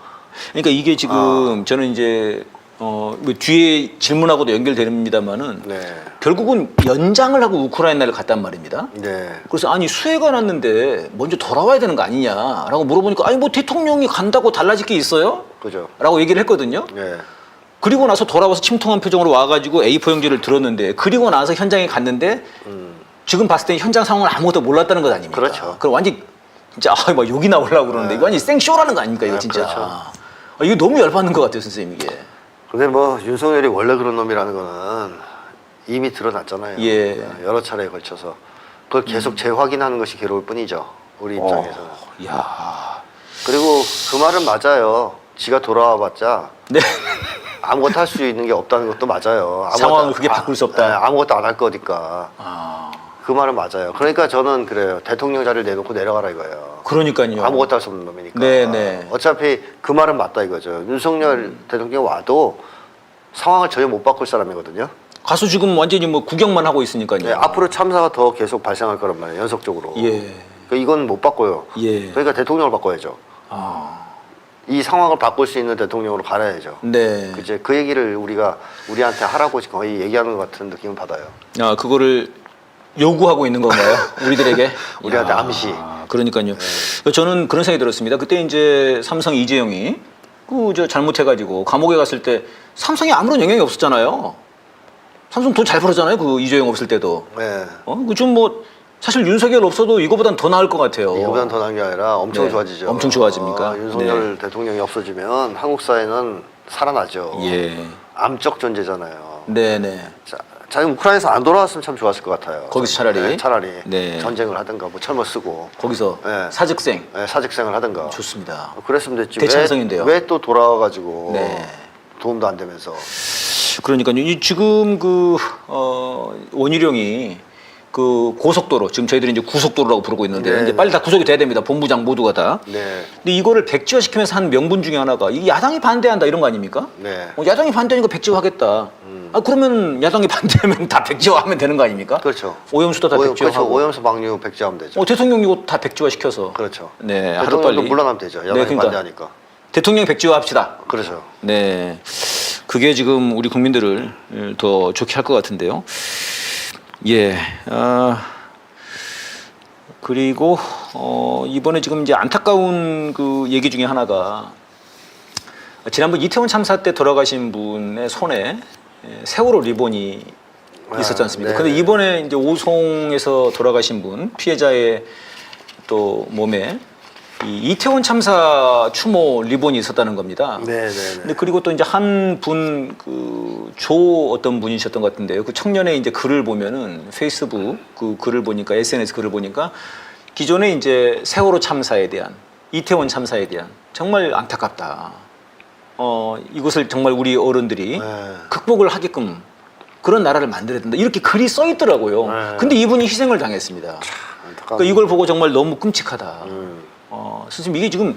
그러니까 이게 지금 저는 이제 뭐 뒤에 질문하고도 연결됩니다만은 네. 결국은 연장을 하고 우크라이나를 갔단 말입니다. 네. 그래서 아니 수해가 났는데 먼저 돌아와야 되는 거 아니냐라고 물어보니까 아니 뭐 대통령이 간다고 달라질 게 있어요? 그죠. 라고 얘기를 했거든요. 네. 그리고 나서 돌아와서 침통한 표정으로 와가지고 A4 용지를 들었는데, 그리고 나서 현장에 갔는데 지금 봤을 때 현장 상황을 아무것도 몰랐다는 것 아닙니까? 그렇죠. 그럼 완전 진짜 막 욕이 나오려고 그러는데 이거 완전 생쇼라는 거 아닙니까 이거 진짜. 그렇죠. 이거 너무 열받는 것 같아요 선생님 이게. 근데 뭐 윤석열이 원래 그런 놈이라는 거는 이미 드러났잖아요. 예. 여러 차례에 걸쳐서 그걸 계속 재확인하는 것이 괴로울 뿐이죠. 우리 입장에서는. 야. 그리고 그 말은 맞아요. 지가 돌아와봤자 네. 아무것도 할 수 있는 게 없다는 것도 맞아요. 상황을 그게 바꿀 수 없다. 아무것도 안 할 거니까. 아. 그 말은 맞아요. 그러니까 저는 그래요. 대통령 자리를 내놓고 내려가라 이거예요. 그러니까요. 아무것도 할 수 없는 놈이니까. 네네. 어차피 그 말은 맞다 이거죠. 윤석열 대통령 와도 상황을 전혀 못 바꿀 사람이거든요. 가서 지금 완전히 뭐 구경만 하고 있으니까요. 네, 앞으로 참사가 더 계속 발생할 거란 말이에요. 연속적으로. 예. 그러니까 이건 못 바꿔요. 예. 그러니까 대통령을 바꿔야죠. 아. 이 상황을 바꿀 수 있는 대통령으로 갈아야죠. 네. 이제 그 얘기를 우리한테 하라고 거의 얘기하는 것 같은 느낌을 받아요. 아, 그거를 요구하고 있는 건가요? 우리들에게? 우리한테 야, 암시. 그러니까요. 저는 그런 생각이 들었습니다. 그때 이제 삼성 이재용이 저 잘못해가지고 감옥에 갔을 때 삼성에 아무런 영향이 없었잖아요. 삼성 돈 잘 벌었잖아요. 그 이재용 없을 때도. 네. 그좀 뭐 사실 윤석열 없어도 이거보단 더 나을 것 같아요. 이거보단 더 나은 게 아니라 엄청 네. 좋아지죠. 엄청 좋아집니까? 윤석열 대통령이 없어지면 한국 사회는 살아나죠. 예. 암적 존재잖아요. 네네. 자기 우크라이나에서 안 돌아왔으면 참 좋았을 것 같아요. 거기서 차라리? 네, 차라리 네. 전쟁을 하든가 뭐 철모 쓰고 거기서 네. 사직생. 네, 사직생을 하든가 좋습니다. 그랬으면 됐지. 대찬성인데요. 왜 또 돌아와가지고 네. 도움도 안 되면서. 그러니까요. 지금 원희룡이 그 고속도로 지금 저희들이 이제 구속도로라고 부르고 있는데 네, 이제 빨리 다 구속이 돼야 됩니다. 본부장 모두가 다. 네. 근데 이거를 백지화시키면서 한 명분 중에 하나가 이 야당이 반대한다 이런 거 아닙니까? 네. 야당이 반대하니까 백지화하겠다. 그러면 야당이 반대하면 다 백지화하면 되는 거 아닙니까? 그렇죠. 오염수도 다 그렇죠. 백지화하고. 오염수 방류 백지하면 되죠. 대통령 이거 다 백지화시켜서. 그렇죠. 네, 하루 대통령도 빨리. 물러나면 되죠. 야당이 그러니까. 반대하니까. 대통령 백지화합시다. 그렇죠. 네, 그게 지금 우리 국민들을 더 좋게 할 것 같은데요. 예, 그리고 이번에 지금 이제 안타까운 그 얘기 중에 하나가 지난번 이태원 참사 때 돌아가신 분의 손에 세월호 리본이 있었지 않습니까? 네. 근데 이번에 이제 오송에서 돌아가신 분 피해자의 또 몸에 이 이태원 참사 추모 리본이 있었다는 겁니다. 네, 근데 그리고 또 이제 한 분 조 어떤 분이셨던 것 같은데요. 그 청년의 이제 글을 보면은 페이스북 그 글을 보니까 SNS 글을 보니까 기존에 이제 세월호 참사에 대한 이태원 참사에 대한 정말 안타깝다. 이것을 정말 우리 어른들이 네. 극복을 하게끔 그런 나라를 만들어야 된다. 이렇게 글이 써 있더라고요. 네. 근데 이분이 희생을 당했습니다. 그러니까 이걸 보고 정말 너무 끔찍하다. 선생님 이게 지금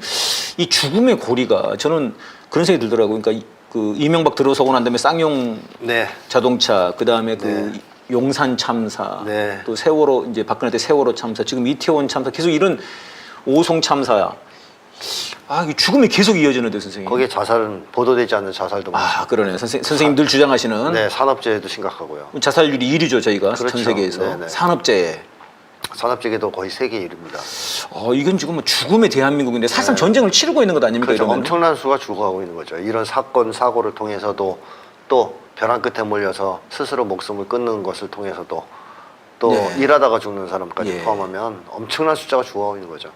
이 죽음의 고리가 저는 그런 생각이 들더라고요. 그러니까 그 이명박 들어서고 난 다음에 쌍용 네. 자동차, 그 다음에 그 네. 용산 참사, 네. 또 세월호 이제 박근혜 때 세월호 참사, 지금 이태원 참사, 계속 이런 오송 참사. 이 죽음이 계속 이어지는데 선생님. 거기에 자살은 보도되지 않는 자살도 많죠. 그러네요. 선생님 늘 주장하시는 네, 산업재해도 심각하고요. 자살률이 1위죠 저희가 그렇죠. 전 세계에서. 네네. 산업재해. 산업재해도 거의 세계에 이릅니다. 이건 지금 뭐 죽음의 대한민국인데 사실상 전쟁을 치르고 있는 것 아닙니까? 그렇죠. 이러면? 엄청난 수가 죽어가고 있는 거죠. 이런 사건 사고를 통해서도 또 벼랑 끝에 몰려서 스스로 목숨을 끊는 것을 통해서도 또 네. 일하다가 죽는 사람까지 예. 포함하면 엄청난 숫자가 죽어가고 있는 거죠.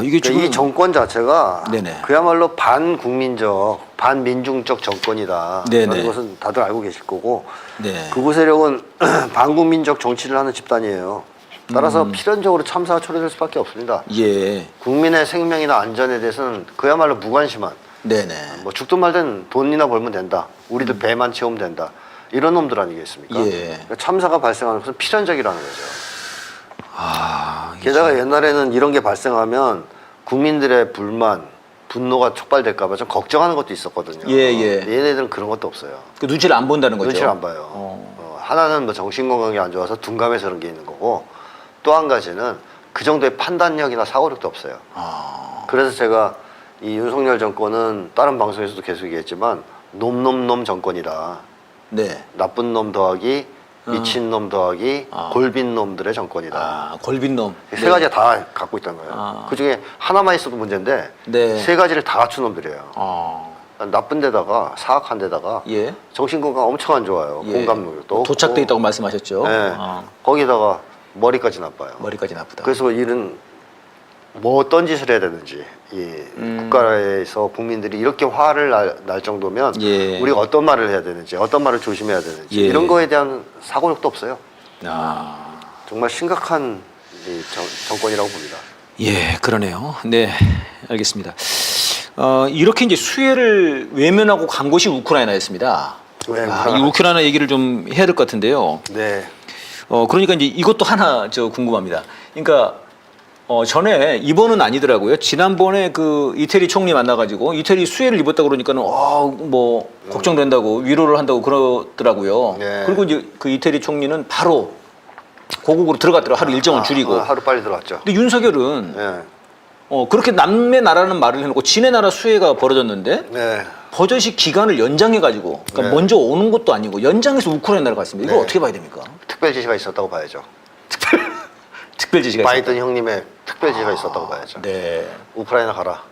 이게 지금 이 정권 자체가 네네. 그야말로 반국민적, 반민중적 정권이다. 네네. 이런 것은 다들 알고 계실 거고 네. 극우 세력은 반국민적 정치를 하는 집단이에요. 따라서 필연적으로 참사가 초래될 수밖에 없습니다. 예. 국민의 생명이나 안전에 대해서는 그야말로 무관심한 네네. 뭐 죽든 말든 돈이나 벌면 된다. 우리들 배만 채우면 된다. 이런 놈들 아니겠습니까? 예. 그러니까 참사가 발생하는 것은 필연적이라는 거죠. 이게 게다가 옛날에는 이런 게 발생하면 국민들의 불만, 분노가 촉발될까 봐 좀 걱정하는 것도 있었거든요. 예. 얘네들은 그런 것도 없어요. 그 눈치를 안 본다는 거죠. 눈치를 안 봐요. 하나는 뭐 정신건강이 안 좋아서 둔감해서 그런 게 있는 거고 또 한 가지는 그 정도의 판단력이나 사고력도 없어요. 그래서 제가 이 윤석열 정권은 다른 방송에서도 계속 얘기했지만 놈 정권이다. 네. 나쁜 놈 더하기 미친 놈 더하기 골빈 놈들의 정권이다. 골빈 놈. 세 가지가 다 갖고 있다는 거예요. 그 중에 하나만 있어도 문제인데 네. 세 가지를 다 갖춘 놈들이에요. 나쁜 데다가 사악한 데다가 예. 정신건강 엄청 안 좋아요. 예. 공감력도 도착돼 없고. 있다고 말씀하셨죠. 네. 거기다가 머리까지 나빠요. 머리까지 나쁘다. 그래서 일은 뭐 어떤 짓을 해야 되는지 국가에서 국민들이 이렇게 화를 날 정도면 예. 우리가 어떤 말을 해야 되는지 어떤 말을 조심해야 되는지 예. 이런 거에 대한 사고력도 없어요. 정말 심각한 이 정권이라고 봅니다. 예, 그러네요. 네, 알겠습니다. 이렇게 이제 수혜를 외면하고 간 곳이 우크라이나였습니다. 이 우크라이나 얘기를 좀 해야 될 것 같은데요. 네. 그러니까 이제 이것도 하나 궁금합니다. 그러니까 전에 이번은 아니더라고요. 지난번에 그 이태리 총리 만나가지고 이태리 수해를 입었다 그러니까는 뭐 걱정된다고 위로를 한다고 그러더라고요. 네. 그리고 이제 그 이태리 총리는 바로 고국으로 들어갔더라고. 하루 일정을 줄이고. 하루 빨리 들어왔죠. 근데 윤석열은 네. 그렇게 남의 나라는 말을 해놓고 지네 나라 수해가 벌어졌는데 네. 버젓이 기간을 연장해가지고 그러니까 네. 먼저 오는 것도 아니고 연장해서 우크라이나를 갔습니다. 이거 네. 어떻게 봐야 됩니까? 특별 지시가 있었다고 봐야죠. 특별 지시가 바이든 형님의 특별 지시가 있었다고 봐야죠. 네. 우크라이나 가라.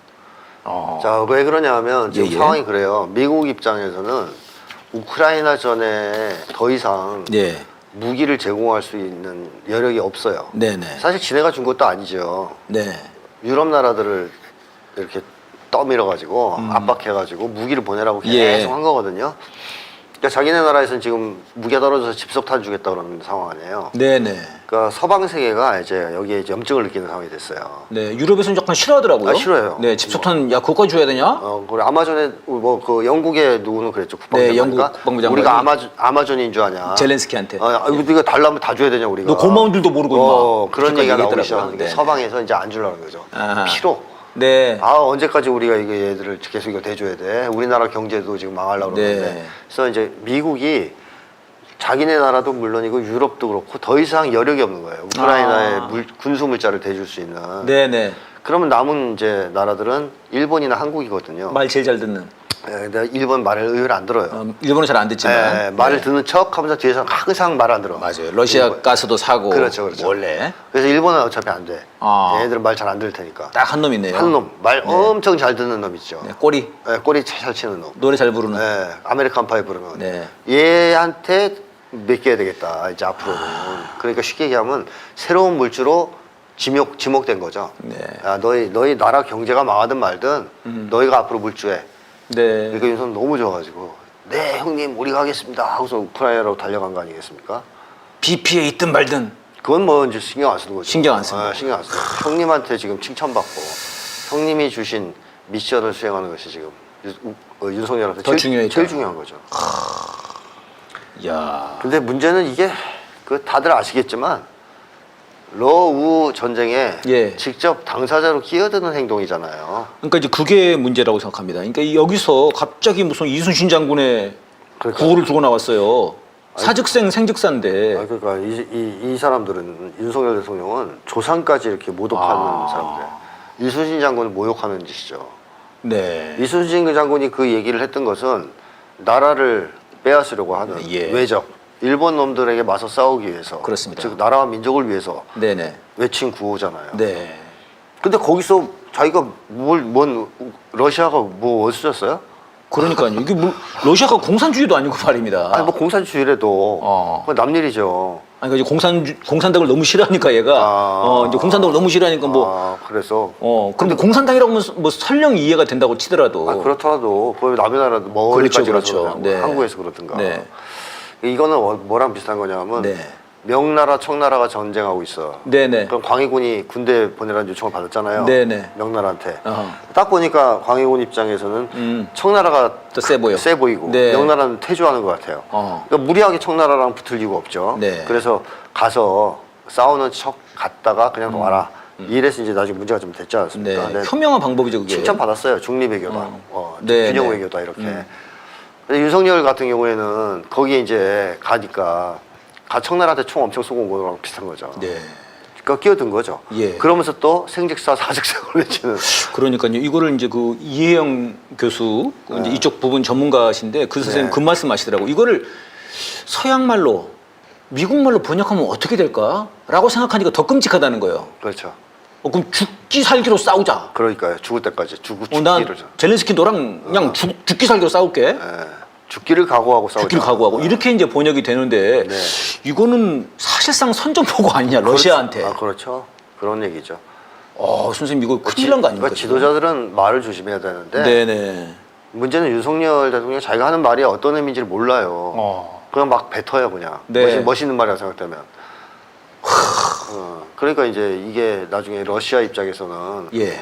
어. 자, 왜 그러냐면 지금 예, 예. 상황이 그래요. 미국 입장에서는 우크라이나 전에 더 이상 네. 무기를 제공할 수 있는 여력이 없어요. 네네. 사실 지네가 준 것도 아니죠. 네. 유럽 나라들을 이렇게 떠밀어가지고 압박해가지고 무기를 보내라고 계속 예. 한 거거든요. 그러니까 자기네 나라에서는 지금 무기가 떨어져서 집속탄 주겠다 그러는 상황 아니에요. 네네. 그러니까 서방 세계가 이제 여기에 이제 염증을 느끼는 상황이 됐어요. 네. 유럽에서는 약간 싫어하더라고요. 아, 싫어요. 네. 집속탄 야 그거까지 줘야 되냐? 그래 아마존에 뭐 그 영국의 누구는 그랬죠. 국방부 네, 영국 장관인가? 국방부 장관이. 우리가 아마존인 줄 아냐. 젤렌스키한테. 우리가 달라면 다 줘야 되냐 우리가. 너 고마운 줄도 모르고 임마. 그런 그렇게까지 얘기가 나오기 얘기했더라고요. 시작하니까 네. 서방에서 이제 안 주려는 거죠. 아하. 피로. 네. 언제까지 우리가 이게 얘들을 계속 이거 대줘야 돼? 우리나라 경제도 지금 망하려고 그러는데. 네. 그래서 이제 미국이 자기네 나라도 물론이고 유럽도 그렇고 더 이상 여력이 없는 거예요. 우크라이나에 군수 물자를 대줄 수 있는. 네네. 그러면 남은 이제 나라들은 일본이나 한국이거든요. 말 제일 잘 듣는. 근데 일본 말을 의외로 안 들어요. 일본은 잘 안 듣지만. 말을 네. 듣는 척 하면서 뒤에서 항상 말 안 들어. 맞아요. 러시아 일본. 가스도 사고. 그렇죠, 그렇죠. 원래 그래서 일본은 어차피 안 돼. 아. 얘네들은 말 잘 안 들을 테니까. 딱 한 놈 있네요. 한 놈, 말 엄청 잘 듣는 놈 있죠. 네, 꼬리. 꼬리 잘 치는 놈. 노래 잘 부르는. 아메리칸 파이 부르면 네. 얘한테 맡겨야 되겠다 이제 앞으로는. 그러니까 쉽게 얘기하면 새로운 물주로 지목된 거죠. 네. 너희 나라 경제가 망하든 말든 너희가 앞으로 물주해. 네. 그러니까 윤석열 너무 좋아가지고 네 형님 우리가 하겠습니다 하고서 우크라이나로 달려간 거 아니겠습니까? BP에 있든 말든. 그건 뭐 이제 신경 안 쓰는 거죠. 신경 안 쓰는 거. 신경 안 쓰고 형님한테 지금 칭찬받고 형님이 주신 미션을 수행하는 것이 지금 윤석열한테 더 중요했죠. 제일 중요한 거죠. 야. 근데 문제는 이게 다들 아시겠지만 러우 전쟁에 예. 직접 당사자로 끼어드는 행동이잖아요. 그러니까 이제 그게 문제라고 생각합니다. 그러니까 여기서 갑자기 무슨 이순신 장군의 그러니까. 구호를 두고 나왔어요. 사즉생 생즉사인데. 그러니까 이 사람들은 윤석열 대통령은 조상까지 이렇게 모독하는 사람들. 이순신 장군을 모욕하는 짓이죠. 네. 이순신 장군이 그 얘기를 했던 것은 나라를 빼앗으려고 하는 예. 외적, 일본 놈들에게 맞서 싸우기 위해서, 그렇습니다. 즉 나라와 민족을 위해서 네네. 외친 구호잖아요. 네. 근데 거기서 자기가 뭔 러시아가 뭐 어디서 그러니까요. 이게 뭐 러시아가 공산주의도 아니고 말입니다. 아니 뭐 공산주의래도 그건 남 일이죠. 아니 그러니까 이제 공산당을 너무 싫어하니까 얘가 이제 공산당을 너무 싫어하니까 뭐 그래서 그런데 공산당이라고 하면 뭐 설령 이해가 된다고 치더라도 그렇더라도 거기 남의 나라도 멀리까지 그렇죠. 가서 네. 한국에서 그러든가. 네. 이거는 뭐랑 비슷한 거냐면 네. 명나라 청나라가 전쟁하고 있어. 네네. 그럼 광해군이 군대 보내라는 요청을 받았잖아요. 네네. 명나라한테. 어허. 딱 보니까 광해군 입장에서는 청나라가 더 세 보여. 세 보이고 네. 명나라는 퇴조하는 것 같아요. 그러니까 무리하게 청나라랑 붙을 이유가 없죠. 네. 그래서 가서 싸우는 척 갔다가 그냥 와라. 이래서 이제 나중에 문제가 좀 됐지 않습니까? 네. 현명한 방법이죠 그게. 칭찬 받았어요. 중립 외교다. 네, 균형 네. 외교다 이렇게. 근데 윤석열 같은 경우에는 거기에 이제 가니까 청나라한테 총 엄청 쏘고 온 거랑 비슷한 거죠. 네. 그러니까 끼어든 거죠. 예. 그러면서 또 생직사 사직사를 외치는. 그러니까요. 이거를 이제 그 이혜영 교수 이제 이쪽 부분 전문가신데 그 선생님 그 말씀하시더라고. 이거를 서양 말로 미국 말로 번역하면 어떻게 될까라고 생각하니까 더 끔찍하다는 거예요. 그렇죠. 그럼 죽기 살기로 싸우자. 그러니까 죽을 때까지 난 죽기를. 젤렌스키 너랑 그냥 죽기 살기로 싸울게. 죽기를 각오하고 싸우자. 죽기를 각오하고 이렇게 이제 번역이 되는데 네. 이거는 사실상 선전포고 아니냐 러시아한테. 그렇죠. 그런 얘기죠. 선생님 이거 큰일 난 거 아닙니까? 그러니까 지도자들은 말을 조심해야 되는데 네네. 문제는 윤석열 대통령이 자기가 하는 말이 어떤 의미인지를 몰라요. 그냥 막 뱉어요 그냥. 네. 멋있는 말이라고 생각되면. 그러니까 이제 이게 나중에 러시아 입장에서는 예.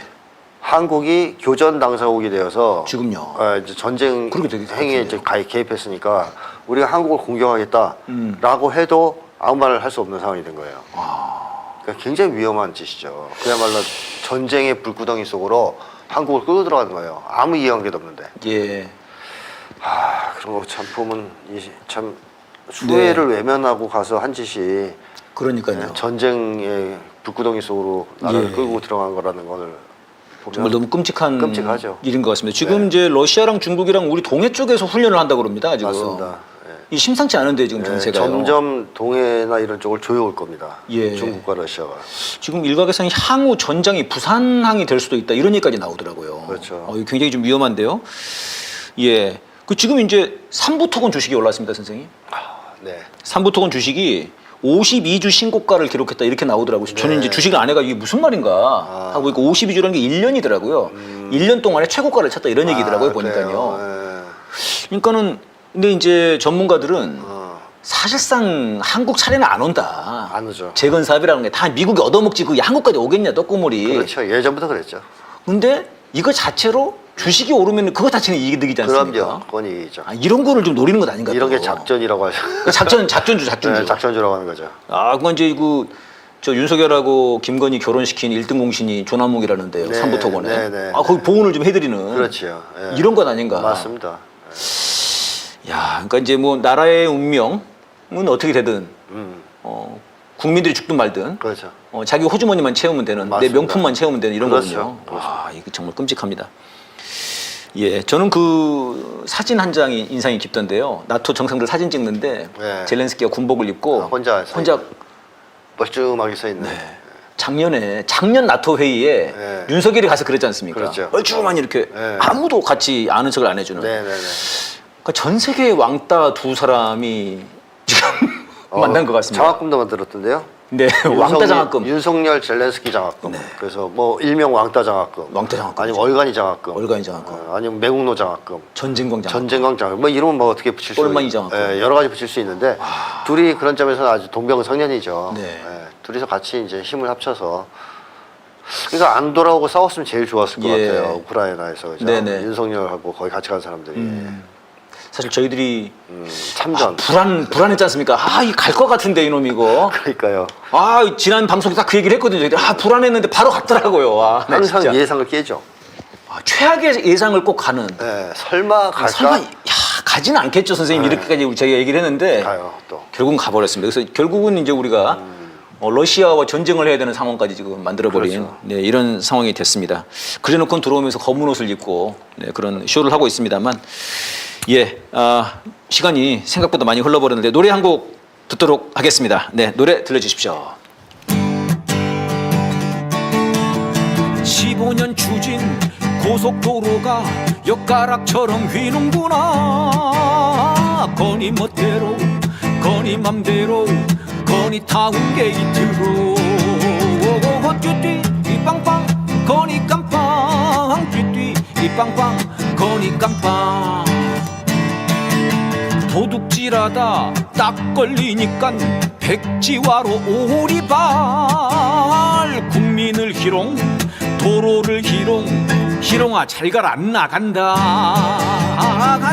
한국이 교전 당사국이 되어서 지금요. 이제 전쟁 그렇게 되게 행위에 이제 개입했으니까 우리가 한국을 공격하겠다라고 해도 아무 말을 할 수 없는 상황이 된 거예요. 그러니까 굉장히 위험한 짓이죠. 그야말로 전쟁의 불구덩이 속으로 한국을 끌고 들어가는 거예요. 아무 이해관계도 없는데. 예. 그런 거 참 보면 참 수혜를 외면하고 가서 한 짓이 그러니까요. 전쟁의 불구덩이 속으로 나라를 예. 끌고 들어간 거라는 걸 보면 정말 너무 끔찍하죠. 일인 것 같습니다. 지금 이제 러시아랑 중국이랑 우리 동해 쪽에서 훈련을 한다 그럽니다. 지금. 맞습니다. 이 심상치 않은데 지금 정세가요. 점점 동해나 이런 쪽을 조여올 겁니다. 예. 중국과 러시아가. 지금 일각에서는 향후 전장이 부산항이 될 수도 있다 이런 얘기까지 나오더라고요. 그렇죠. 이거 굉장히 좀 위험한데요. 예. 그 지금 이제 삼부토건 주식이 올랐습니다, 선생님. 네. 삼부토건 주식이 52주 신고가를 기록했다 이렇게 나오더라고요. 저는 이제 주식을 안 해가 이게 무슨 말인가 하고 52주라는 게 1년이더라고요. 1년 동안에 최고가를 찾다 이런 얘기더라고요, 보니까요. 그래요? 그러니까는 근데 이제 전문가들은 사실상 한국 차례는 안 온다. 안 오죠. 재건 사업이라는 게 다 미국이 얻어먹지 그 한국까지 오겠냐 떡고물이. 그렇죠. 예전부터 그랬죠. 근데 이거 자체로 주식이 오르면 그거 자체는 이득이지 않습니까? 그럼요. 그건 이죠. 이런 거를 좀 노리는 것 아닌가? 이런 게 또. 작전이라고 하죠. 작전주. 네, 작전주라고 하는 거죠. 그건 이제 저 윤석열하고 김건희 결혼시킨 1등 공신이 조남욱이라는데요. 네, 삼부토건에. 네, 네, 거기 보훈을 좀 해드리는. 그렇지요. 예. 이런 것 아닌가? 맞습니다. 야, 그러니까 이제 뭐 나라의 운명은 어떻게 되든 국민들이 죽든 말든 그렇죠. 자기 호주머니만 채우면 되는 내 맞습니다. 명품만 채우면 되는 이런 그렇죠. 거군요. 와, 이거 정말 끔찍합니다. 예, 저는 그 사진 한 장이 인상이 깊던데요. 나토 정상들 사진 찍는데 네. 젤렌스키가 군복을 입고 혼자 멀쩡하게 서 있는. 작년 나토 회의에 네. 윤석열이 가서 그랬지 않습니까? 그렇죠. 멀쩡하니 이렇게 네. 아무도 같이 아는 척을 안 해주는. 네네네. 그러니까 전 세계의 왕따 두 사람이 지금 만난 것 같습니다. 장학금도 만들었던데요. 네, 왕따 장학금. 윤석열 젤렌스키 장학금. 그래서 뭐 일명 왕따 장학금. 왕따 장학금. 아니면 얼간이 장학금. 얼간이 장학금. 아니면 매국노 장학금. 전쟁광 장학금. 전쟁광 장학금. 뭐 이러면 뭐 어떻게 붙일 수 똘마니 장학금. 여러 가지 붙일 수 있는데 둘이 그런 점에서는 아주 동병상련이죠. 네. 둘이서 같이 이제 힘을 합쳐서 그러니까 안 돌아오고 싸웠으면 제일 좋았을 것 예. 같아요. 우크라이나에서 그죠? 네네. 윤석열하고 거기 같이 간 사람들이 사실 저희들이 참전. 불안했지 않습니까? 이 갈 것 같은데 이놈 이거. 그러니까요. 지난 방송에 딱 그 얘기를 했거든요. 저희들이 불안했는데 바로 갔더라고요. 나 항상 진짜. 예상을 깨죠. 최악의 예상을 꼭 가는. 네, 설마 갈까? 설마 가지는 않겠죠, 선생님. 이렇게까지 제가 얘기를 했는데 가요 또. 결국은 가버렸습니다. 그래서 결국은 이제 우리가 러시아와 전쟁을 해야 되는 상황까지 지금 만들어버린 그렇죠. 네, 이런 상황이 됐습니다. 그래놓고 들어오면서 검은 옷을 입고 네, 그런 쇼를 하고 있습니다만 시간이 생각보다 많이 흘러버렸는데 노래 한 곡 듣도록 하겠습니다. 네, 노래 들려주십시오. 15년 추진 고속도로가 엿가락처럼 휘는구나. 거니 멋대로 거니 맘대로 거니 타운 게이트로 띠띠 이 빵빵 거니 깜빵 띠띠 이 빵빵 거니 깜빵 도둑질하다 딱 걸리니깐 백지화로 오리발 국민을 희롱 도로를 희롱아 잘 가라 안 나간다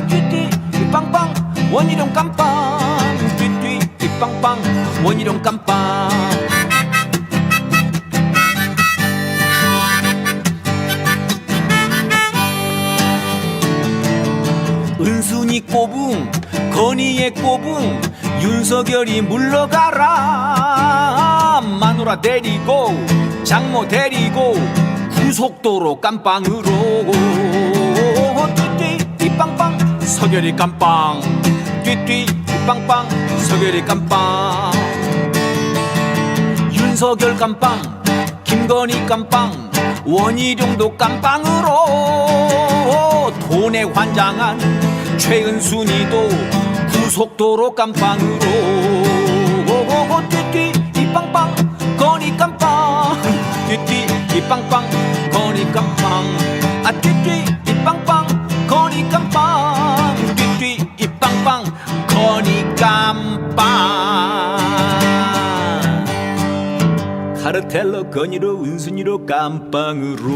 띠띠 이 빵빵 원희룡 깜빵 띠띠 이 빵빵 원희룡 깜빵 은순이 꼬붕 건희의 꼬붕 윤석열이 물러가라 마누라 데리고 장모 데리고 고속도로 깜빵으로 띠띠 이 빵빵 서결이 깜빵 띠띠 이 빵빵 서결이 깜빵 윤석열 깜빵 김건희 깜빵 원희룡도 깜빵으로 돈에 환장한 최은순이도 고속도로 깜빵으로 띠띠 이 빵빵 건희 깜빵 띠띠 이 빵빵 건희 깜빵 띠띠 이 빵빵 건희 깜빵 띠띠 이 빵빵 건희 깜빵 카르텔러 건희로 은순이로 깜빵으로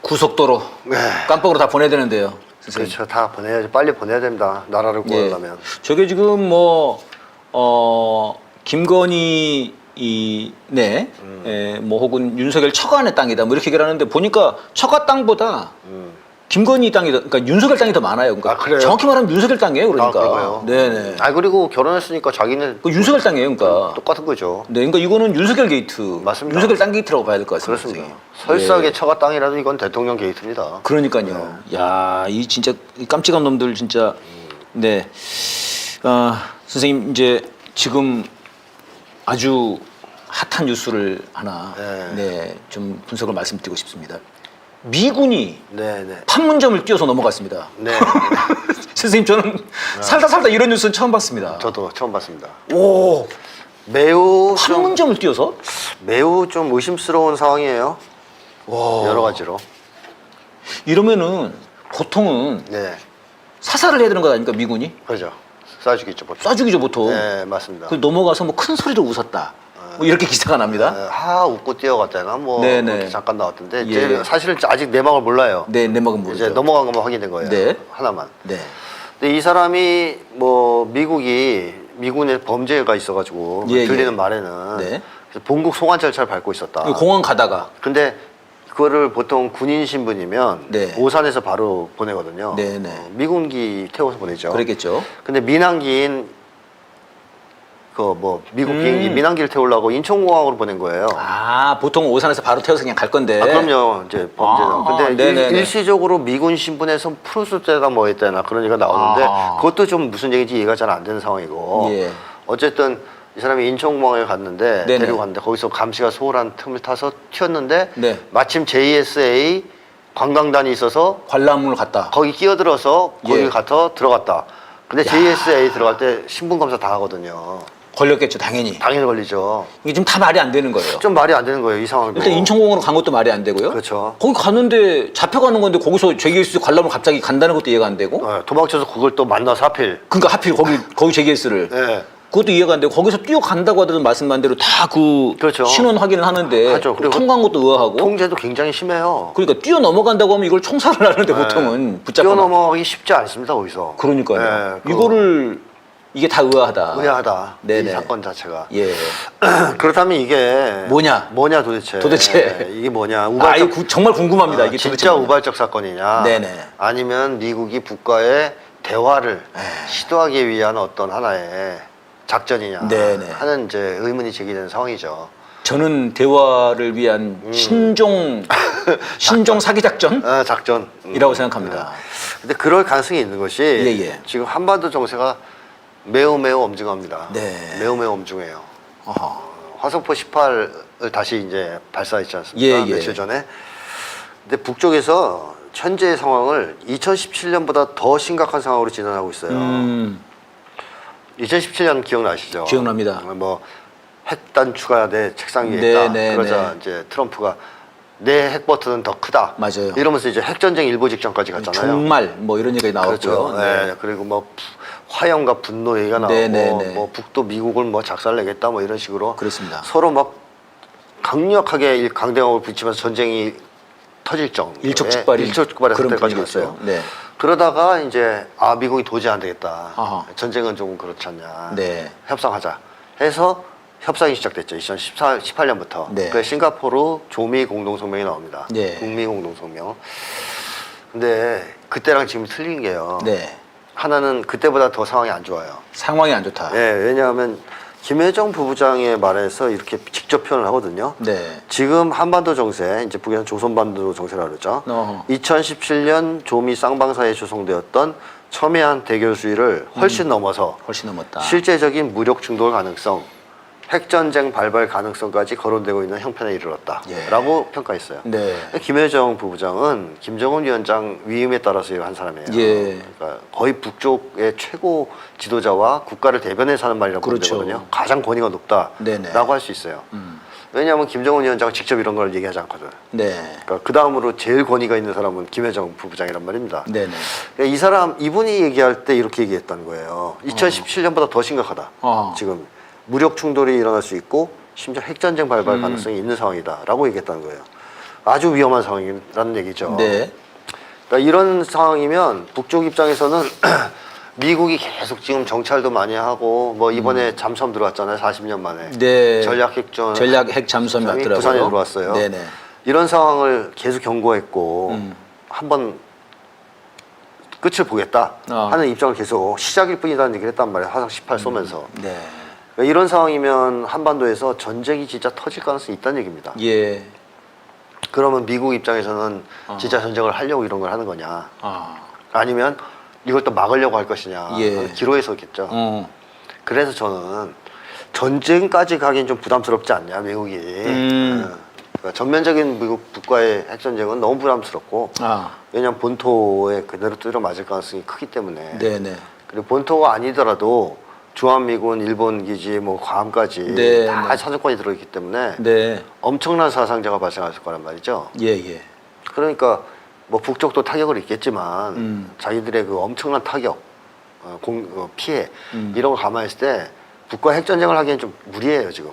고속도로 네. 깜빵으로 다 보내야 되는데요. 선생님. 그렇죠. 다 보내야지. 빨리 보내야 됩니다. 나라를 예. 구하려면. 저게 지금 뭐 김건희 뭐 혹은 윤석열 처가의 땅이다 뭐 이렇게 얘기를 하는데 보니까 처가 땅보다 김건희 땅이 그러니까 윤석열 땅이 더 많아요. 그러니까 아, 그래요? 정확히 말하면 윤석열 땅이에요. 그러니까. 그런가요? 네네. 아 그리고 결혼했으니까 자기는 그 윤석열 땅이에요. 그러니까. 똑같은 거죠. 네, 그러니까 이거는 윤석열 게이트. 맞습니다. 윤석열 땅 게이트라고 봐야 될 것 같습니다. 그렇습니다. 선생님. 설사하게 예. 처가 땅이라도 이건 대통령 게이트입니다. 그러니까요. 야, 이 진짜 이 깜찍한 놈들 진짜. 네. 선생님 이제 지금 아주 핫한 뉴스를 하나 좀 분석을 말씀드리고 싶습니다. 미군이 네네. 판문점을 뛰어서 넘어갔습니다. 네. 선생님 저는 살다 이런 뉴스는 처음 봤습니다. 저도 처음 봤습니다. 오, 매우 판문점을 뛰어서? 매우 좀 의심스러운 상황이에요. 와. 여러 가지로. 이러면은 보통은 네. 사살을 해야 되는 거 아닙니까 미군이? 그렇죠. 쏴주겠죠 보통. 쏴죽이죠 보통. 네 맞습니다. 그 넘어가서 뭐 큰 소리로 웃었다. 뭐 이렇게 기사가 납니다. 하 웃고 뛰어갔다나 뭐 네네. 그렇게 잠깐 나왔던데 예. 제가 사실은 아직 내막을 몰라요. 네, 내막은 모르죠. 이제 넘어간 것만 확인된 거예요. 네. 하나만. 네. 근데 이 사람이 뭐 미군의 범죄가 있어가지고 예, 들리는 예. 말에는 네. 그래서 본국 소환 절차를 밟고 있었다. 공항 가다가. 근데 그거를 보통 군인 신분이면 네. 오산에서 바로 보내거든요. 네네. 미군기 태워서 보내죠. 그랬겠죠. 근데 민항기인 그 뭐 미국 음. 비행기 민항기를 태우려고 인천공항으로 보낸 거예요. 아, 보통 오산에서 바로 태워서 그냥 갈 건데. 그럼요. 이제 범죄자. 아, 근데 네네네. 일시적으로 미군 신분에서 풀었을 때가 뭐 했다나 그런 얘기가 나오는데 아. 그것도 좀 무슨 얘기인지 이해가 잘 안 되는 상황이고. 예. 어쨌든 이 사람이 인천공항에 갔는데 네네. 데리고 갔는데 거기서 감시가 소홀한 틈을 타서 튀었는데 네. 마침 JSA 관광단이 있어서 관람을 갔다. 거기 끼어들어서 거기 예. 가서 들어갔다. 근데 JSA 들어갈 때 신분 검사 다 하거든요. 걸렸겠죠, 당연히. 당연히 걸리죠. 이게 지금 다 말이 안 되는 거예요. 좀 말이 안 되는 거예요, 이 상황도. 일단 인천공항으로 간 것도 말이 안 되고요. 그렇죠. 거기 갔는데 잡혀가는 건데 거기서 JS 관람을 갑자기 간다는 것도 이해가 안 되고. 도망쳐서 그걸 또 만나서 하필. 그러니까 하필 거기 JS를. 네. 그것도 이해가 안 되고 거기서 뛰어간다고 하더라도 말씀한 대로 다 그 그렇죠. 신원 확인을 하는데 하죠. 그리고 통과한 것도 의아하고. 통제도 굉장히 심해요. 그러니까 뛰어 넘어간다고 하면 이걸 총살을 하는데 보통은 붙잡고. 뛰어넘어가기 쉽지 않습니다, 거기서. 그러니까요. 네, 그거 이거를 이게 다 의아하다. 의아하다. 네네. 이 사건 자체가. 예. 그렇다면 이게 뭐냐? 뭐냐 도대체? 도대체. 이게 뭐냐? 아, 이거 정말 궁금합니다. 이게 도대체 진짜 뭐냐. 우발적 사건이냐? 네네. 아니면 미국이 북과의 대화를 시도하기 위한 어떤 하나의 작전이냐? 네네. 하는 이제 의문이 제기되는 상황이죠. 저는 대화를 위한 신종 사기 작전이라고 작전. 생각합니다. 근데 그럴 가능성이 있는 것이 예. 지금 한반도 정세가 매우 엄중합니다. 네. 매우 엄중해요. 어허. 화성포 18을 다시 이제 발사했지 않습니까? 예. 며칠 전에. 근데 북쪽에서 현재의 상황을 2017년보다 더 심각한 상황으로 진행하고 있어요. 2017년 기억나시죠? 기억납니다. 뭐 핵단 추가 내 책상 위에 네, 있다. 네, 그러자 네. 이제 트럼프가 내 핵 버튼은 더 크다. 맞아요. 이러면서 이제 핵전쟁 일보 직전까지 갔잖아요. 정말 뭐 이런 얘기가 나왔고요. 그렇죠. 네. 그리고 뭐 화염과 분노 얘기가 나오고 네, 네, 네. 뭐 북도 미국을 뭐 작살내겠다 뭐 이런 식으로 그렇습니다. 서로 막 강력하게 강대강을 붙이면서 전쟁이 터질 정도 일촉즉발의 그런 때까지 분위기였죠. 갔어요. 네. 그러다가 이제 미국이 도저히 안 되겠다. 아하. 전쟁은 조금 그렇지 않냐. 네. 협상하자 해서 협상이 시작됐죠. 2018년부터. 네. 그 싱가포르 조미 공동성명이 나옵니다. 네. 북미 공동성명. 근데 그때랑 지금 틀린 게요. 네. 하나는 그때보다 더 상황이 안 좋아요. 상황이 안 좋다. 예, 왜냐하면 김여정 부부장의 말에서 이렇게 직접 표현을 하거든요. 네. 지금 한반도 정세, 이제 북에서는 조선반도 정세라 그러죠. 어허. 2017년 조미 쌍방사이에 조성되었던 첨예한 대결 수위를 훨씬 넘어서 훨씬 넘었다. 실제적인 무력 충돌 가능성, 핵전쟁 발발 가능성까지 거론되고 있는 형편에 이르렀다. 예. 라고 평가했어요. 네. 김여정 부부장은 김정은 위원장 위임에 따라서 한 사람이에요. 예. 그러니까 거의 북쪽의 최고 지도자와 국가를 대변해서 하는 말이라고 그렇죠. 보거든요. 가장 권위가 네네. 높다라고 할 수 있어요. 왜냐하면 김정은 위원장은 직접 이런 걸 얘기하지 않거든. 네. 그러니까 그 다음으로 제일 권위가 있는 사람은 김여정 부부장이란 말입니다. 네네. 그러니까 이분이 얘기할 때 이렇게 얘기했다는 거예요. 2017년보다 더 심각하다. 지금 무력 충돌이 일어날 수 있고 심지어 핵전쟁 발발 가능성이 있는 상황이다라고 얘기했다는 거예요. 아주 위험한 상황이라는 얘기죠. 네. 그러니까 이런 상황이면 북쪽 입장에서는 미국이 계속 지금 정찰도 많이 하고 뭐 이번에 잠수함 들어왔잖아요. 40년 만에. 네. 전략 핵 잠수함이 왔더라고요. 부산에 들어왔어요. 네네. 이런 상황을 계속 경고했고 한번 끝을 보겠다 하는 입장을 계속 시작일 뿐이라는 얘기를 했단 말이에요. 화성 18 쏘면서. 네. 그러니까 이런 상황이면 한반도에서 전쟁이 진짜 터질 가능성이 있다는 얘기입니다. 예. 그러면 미국 입장에서는 진짜 전쟁을 하려고 이런 걸 하는 거냐, 아. 아니면 이걸 또 막으려고 할 것이냐 예. 하는 기로에 서겠죠. 그래서 저는 전쟁까지 가긴 좀 부담스럽지 않냐, 미국이. 그러니까 전면적인 미국 북과의 핵전쟁은 너무 부담스럽고, 아. 왜냐하면 본토에 그대로 뚫어 맞을 가능성이 크기 때문에. 네네. 그리고 본토가 아니더라도 주한미군, 일본 기지, 뭐 괌까지 네, 다 네. 사정권이 들어있기 때문에 네. 엄청난 사상자가 발생할 거란 말이죠. 예, 예. 그러니까 뭐 북쪽도 타격을 입겠지만 자기들의 그 엄청난 타격, 피해 이런 거 감안했을 때 북과 핵전쟁을 하기엔 좀 무리예요 지금.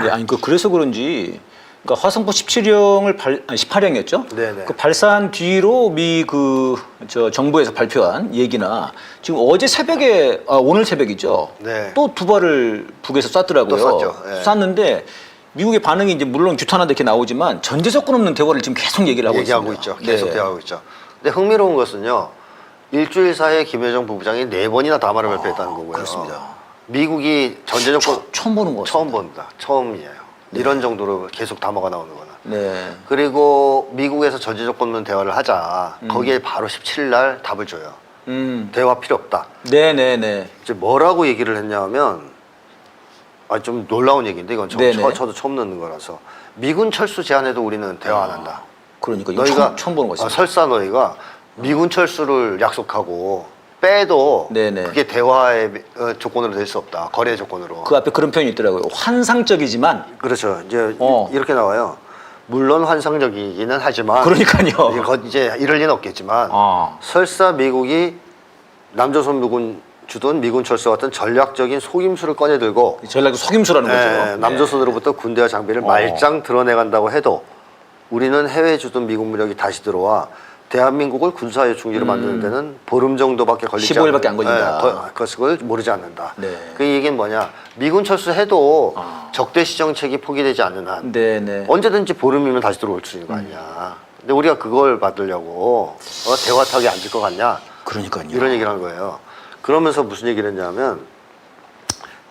네, 아니 그래서 그런지 그러니까 화성포 17형을 18형이었죠? 네네. 그 발사한 뒤로 미 정부에서 발표한 얘기나 지금 어제 새벽에 오늘 새벽이죠. 네. 또 두 발을 북에서 쐈더라고요. 또 쐈죠. 네. 쐈는데 미국의 반응이 이제 물론 규탄하다 이렇게 나오지만 전제 조건 없는 대화를 지금 계속 얘기를 하고 얘기하고 있습니다. 있죠. 계속 네. 대화하고 있죠. 근데 흥미로운 것은요, 일주일 사이에 김여정 부부장이 4번이나 담화를 발표했다는 거고요. 그렇습니다. 미국이 전제 조건 처음 보는 거 처음 본다. 처음이에요. 이런 정도로 계속 담화가 나오는 거는. 네. 그리고 미국에서 전제 조건 없는 대화를 하자. 거기에 바로 17일 날 답을 줘요. 대화 필요 없다. 네네네. 이제 뭐라고 얘기를 했냐면, 좀 놀라운 얘기인데 이건 네네. 저도 처음 듣는 거라서, 미군 철수 제한해도 우리는 대화 안 한다. 그러니까 이거 너희가 처음 보는 거죠. 설사 너희가 미군 철수를 약속하고 빼도 네네. 그게 대화의 조건으로 될 수 없다. 거래 조건으로. 그 앞에 그런 표현이 있더라고요. 환상적이지만 그렇죠. 이제 어. 이렇게 나와요. 물론 환상적이기는 하지만 그러니까요. 이제 이럴 리는 없겠지만 설사 미국이 남조선 미군 주둔 미군 철수 같은 전략적인 속임수를 꺼내들고 전략 속임수라는 거죠. 남조선으로부터 군대와 장비를 말짱 드러내간다고 해도 우리는 해외 주둔 미군 무력이 다시 들어와 대한민국을 군사 요충지로 만드는 데는 보름 정도밖에 걸리지 15일밖에 안 걸린다. 그것을 모르지 않는다. 네. 그 얘기는 뭐냐? 미군 철수해도 적대시 정책이 포기되지 않는 한 네네. 언제든지 보름이면 다시 들어올 수 있는 거 아니야. 근데 우리가 그걸 받으려고 대화 타기 앉을 것 같냐? 그러니까요. 이런 얘기를 한 거예요. 그러면서 무슨 얘기를 했냐면,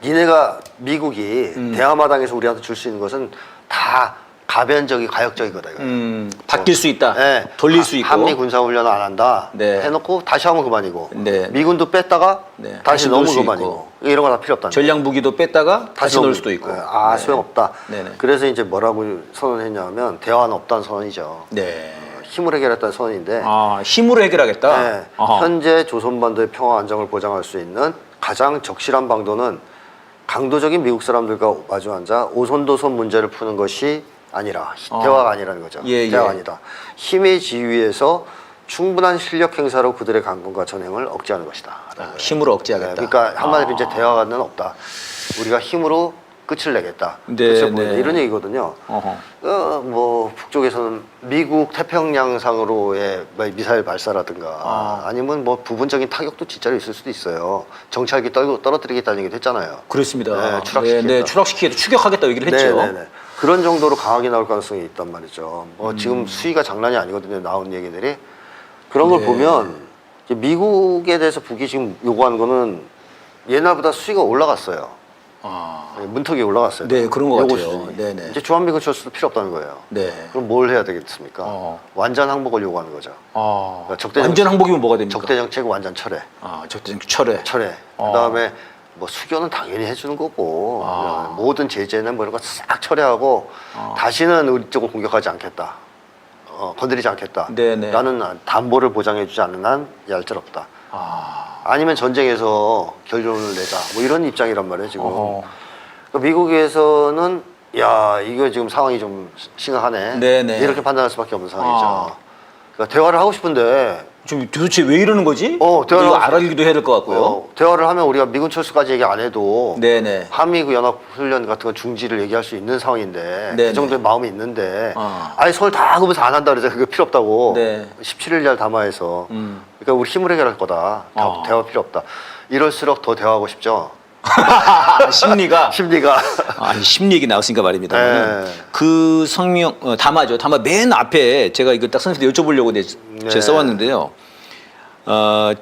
니네가 미국이 대화마당에서 우리한테 줄 수 있는 것은 다 가역적이거다. 이거예요. 바뀔 수 있다. 네. 돌릴 수 있고. 한미 군사훈련을 안 한다. 네. 해놓고 다시 하면 그만이고. 네. 미군도 뺐다가 네. 다시 넣을 넣으면 수 그만이고. 이런 거 다 필요 없다. 전략 무기도 뺐다가 다시 넣을 넣으면 수도 있고. 네. 네. 소용없다. 네네. 그래서 이제 뭐라고 선언했냐면, 대화는 없다는 선언이죠. 네. 힘으로 해결했다는 선언인데, 힘으로 해결하겠다. 네. 아하. 현재 조선반도의 평화 안정을 보장할 수 있는 가장 적실한 방도는 강도적인 미국 사람들과 마주 앉아 오손도손 문제를 푸는 것이 아니라, 대화가 아니라는 거죠. 예, 대화가 예. 아니다. 힘의 지위에서 충분한 실력 행사로 그들의 강권과 전횡을 억제하는 것이다. 힘으로 억제하겠다. 그러니까 한마디로 이제 대화는 없다. 우리가 힘으로 끝을 내겠다. 네, 끝을 네. 보낸다. 이런 얘기거든요. 뭐 북쪽에서는 미국 태평양상으로의 미사일 발사라든가 아니면 뭐 부분적인 타격도 진짜로 있을 수도 있어요. 정찰기 떨어뜨리겠다는 얘기도 했잖아요. 그렇습니다. 네, 추락시키겠다. 네, 추락시키겠다. 추격하겠다 얘기를 했죠. 네네네. 그런 정도로 강하게 나올 가능성이 있단 말이죠. 지금 수위가 장난이 아니거든요. 나온 얘기들이. 그런 걸 네. 보면 이제 미국에 대해서 북이 지금 요구하는 거는 옛날보다 수위가 올라갔어요. 문턱이 올라갔어요. 네, 그런 것 요구 같아요. 수준이. 네네. 이제 주한미군 철수도 필요 없다는 거예요. 네. 그럼 뭘 해야 되겠습니까? 완전 항복을 요구하는 거죠. 그러니까 완전 항복이면 뭐가 됩니까? 적대 정책 완전 철회. 적대 철회. 그다음에 뭐 수교는 당연히 해주는 거고 모든 제재는 뭐 이런 거 싹 철회하고 다시는 우리 쪽을 공격하지 않겠다. 건드리지 않겠다. 네네. 라는 담보를 보장해주지 않는 한 얄짤없다. 아니면 전쟁에서 결론을 내자. 뭐 이런 입장이란 말이에요 지금. 그러니까 미국에서는 야 이거 지금 상황이 좀 심각하네. 네네. 이렇게 판단할 수밖에 없는 상황이죠. 그러니까 대화를 하고 싶은데 좀 도대체 왜 이러는 거지? 대화를 이거 알아기도 해야 될 것 같고요. 대화를 하면 우리가 미군 철수까지 얘기 안 해도 네네. 한미구 연합 훈련 같은 거 중지를 얘기할 수 있는 상황인데 네네. 그 정도의 마음이 있는데 아. 아예 손을 다 긋으면서 안 한다 그래서 그게 필요 없다고 네. 17일 날 담화에서 그러니까 우리 힘으로 해결할 거다. 대화 필요 없다. 이럴수록 더 대화하고 싶죠. 심리가 심리가 아니 심리 얘기 나왔으니까 말입니다. 네. 그 성명 담화죠. 담화 맨 앞에 제가 이거 딱 선생님한테 여쭤보려고 제가 써왔는데요.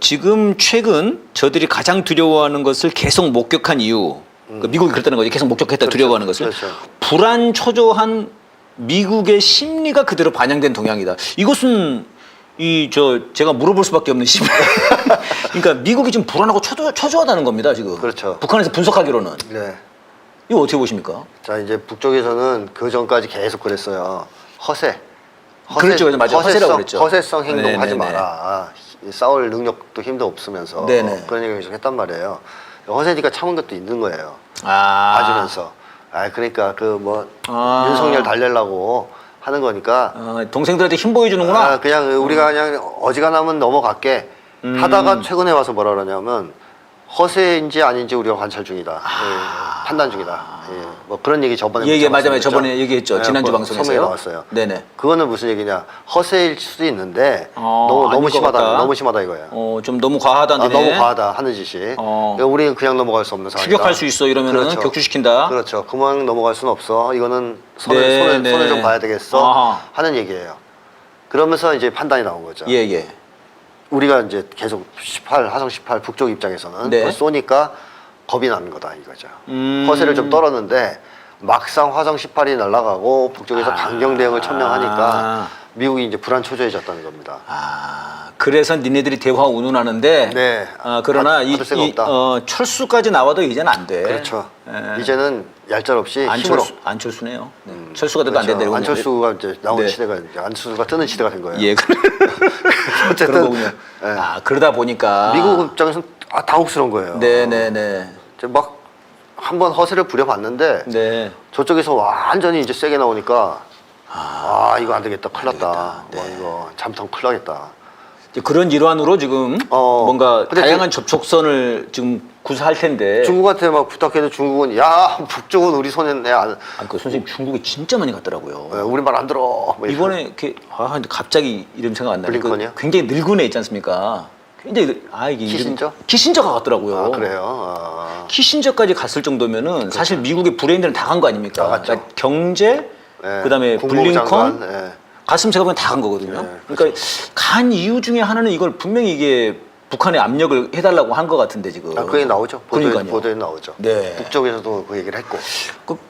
지금 최근 저들이 가장 두려워하는 것을 계속 목격한 이유. 그러니까 미국이 그랬다는 거죠. 계속 목격했다 두려워하는 것을. 그렇죠. 불안 초조한 미국의 심리가 그대로 반영된 동향이다. 이것은 제가 물어볼 수밖에 없는 심리. 그러니까 미국이 지금 불안하고 초조하다는 겁니다. 지금. 그렇죠. 북한에서 분석하기로는. 네. 이거 어떻게 보십니까? 자 이제 북쪽에서는 그 전까지 계속 그랬어요. 허세. 그렇죠, 맞아요. 허세라고 그랬죠. 허세성 행동 하지 네네네. 마라. 싸울 능력도 힘도 없으면서 네네. 그런 얘기를 계속 했단 말이에요. 허세니까 참은 것도 있는 거예요. 아. 봐주면서. 그러니까 그 뭐 아. 윤석열 달래려고 하는 거니까. 동생들한테 힘 보여주는구나. 그냥 우리가 그냥 어지간하면 넘어갈게. 하다가 최근에 와서 뭐라 그러냐면 허세인지 아닌지 우리가 관찰 중이다. 예, 판단 중이다. 예, 뭐 그런 얘기 저번에 맞아요. 말씀드렸죠? 저번에 얘기했죠. 지난주 뭐 방송에서요. 서명이 나왔어요. 네네. 그거는 무슨 얘기냐? 허세일 수도 있는데 아닐 너무 것 심하다. 같다. 너무 심하다 이거예요. 좀 너무 과하다는데. 너무 과하다 하는 짓이. 그러니까 우리는 그냥 넘어갈 수 없는 상황이다. 추격할 수 있어 이러면은 그렇죠. 격추시킨다. 그렇죠. 그만 넘어갈 수는 없어. 이거는 네, 네. 손을 좀 봐야 되겠어. 아하. 하는 얘기예요. 그러면서 이제 판단이 나온 거죠. 예. 우리가 이제 계속 화성 18 북쪽 입장에서는 네. 그걸 쏘니까 겁이 나는 거다 이거죠. 음. 허세를 좀 떨었는데 막상 화성 18이 날아가고 북쪽에서 강경 대응을 천명하니까 미국이 이제 불안 초조해졌다는 겁니다. 그래서 니네들이 대화 운운하는데. 네. 그러나 받을 새가 없다. 철수까지 나와도 이제는 안 돼. 그렇죠. 예. 이제는 얄짤없이 힘으로. 안철수네요. 네. 철수가 돼도 안 그렇죠. 된다고. 안철수가 이제 나온 네. 시대가 이제 안철수가 뜨는 시대가 된 거예요. 예. 어쨌든 그런 거군요. 예. 그러다 보니까. 미국 입장에서는 당혹스러운 거예요. 네네네. 이제 막 한번 허세를 부려봤는데 네. 저쪽에서 완전히 이제 세게 나오니까 이거 안 되겠다, 큰일 났다. 네. 이거 잘못하면 큰일 나겠다. 이제 그런 일환으로 지금 뭔가 근데 다양한 접촉선을 지금 구사할 텐데. 중국한테 막 부탁해도 중국은 야 북쪽은 우리 손에 안, 그 선생님 중국에 진짜 많이 갔더라고요. 우리 말 안 들어. 뭐 이번에 이렇게 근데 갑자기 이름 생각 안 나네. 블링컨이요? 굉장히 늙은 애 있지 않습니까? 굉장히 이게 키신저? 키신저가 갔더라고요. 그래요. 키신저까지 갔을 정도면 사실 미국의 브레인들은 다 간 거 아닙니까? 다 갔죠. 그러니까 경제, 네. 그다음에 국무부 블링컨, 장관, 네. 갔으면 제가 보면 다 간 거거든요. 네, 그러니까 간 이유 중에 하나는 이걸 분명히 이게 북한에 압력을 해달라고 한 것 같은데 지금. 그 얘기 나오죠. 그러니까요. 보도에 나오죠. 네. 북쪽에서도 그 얘기를 했고.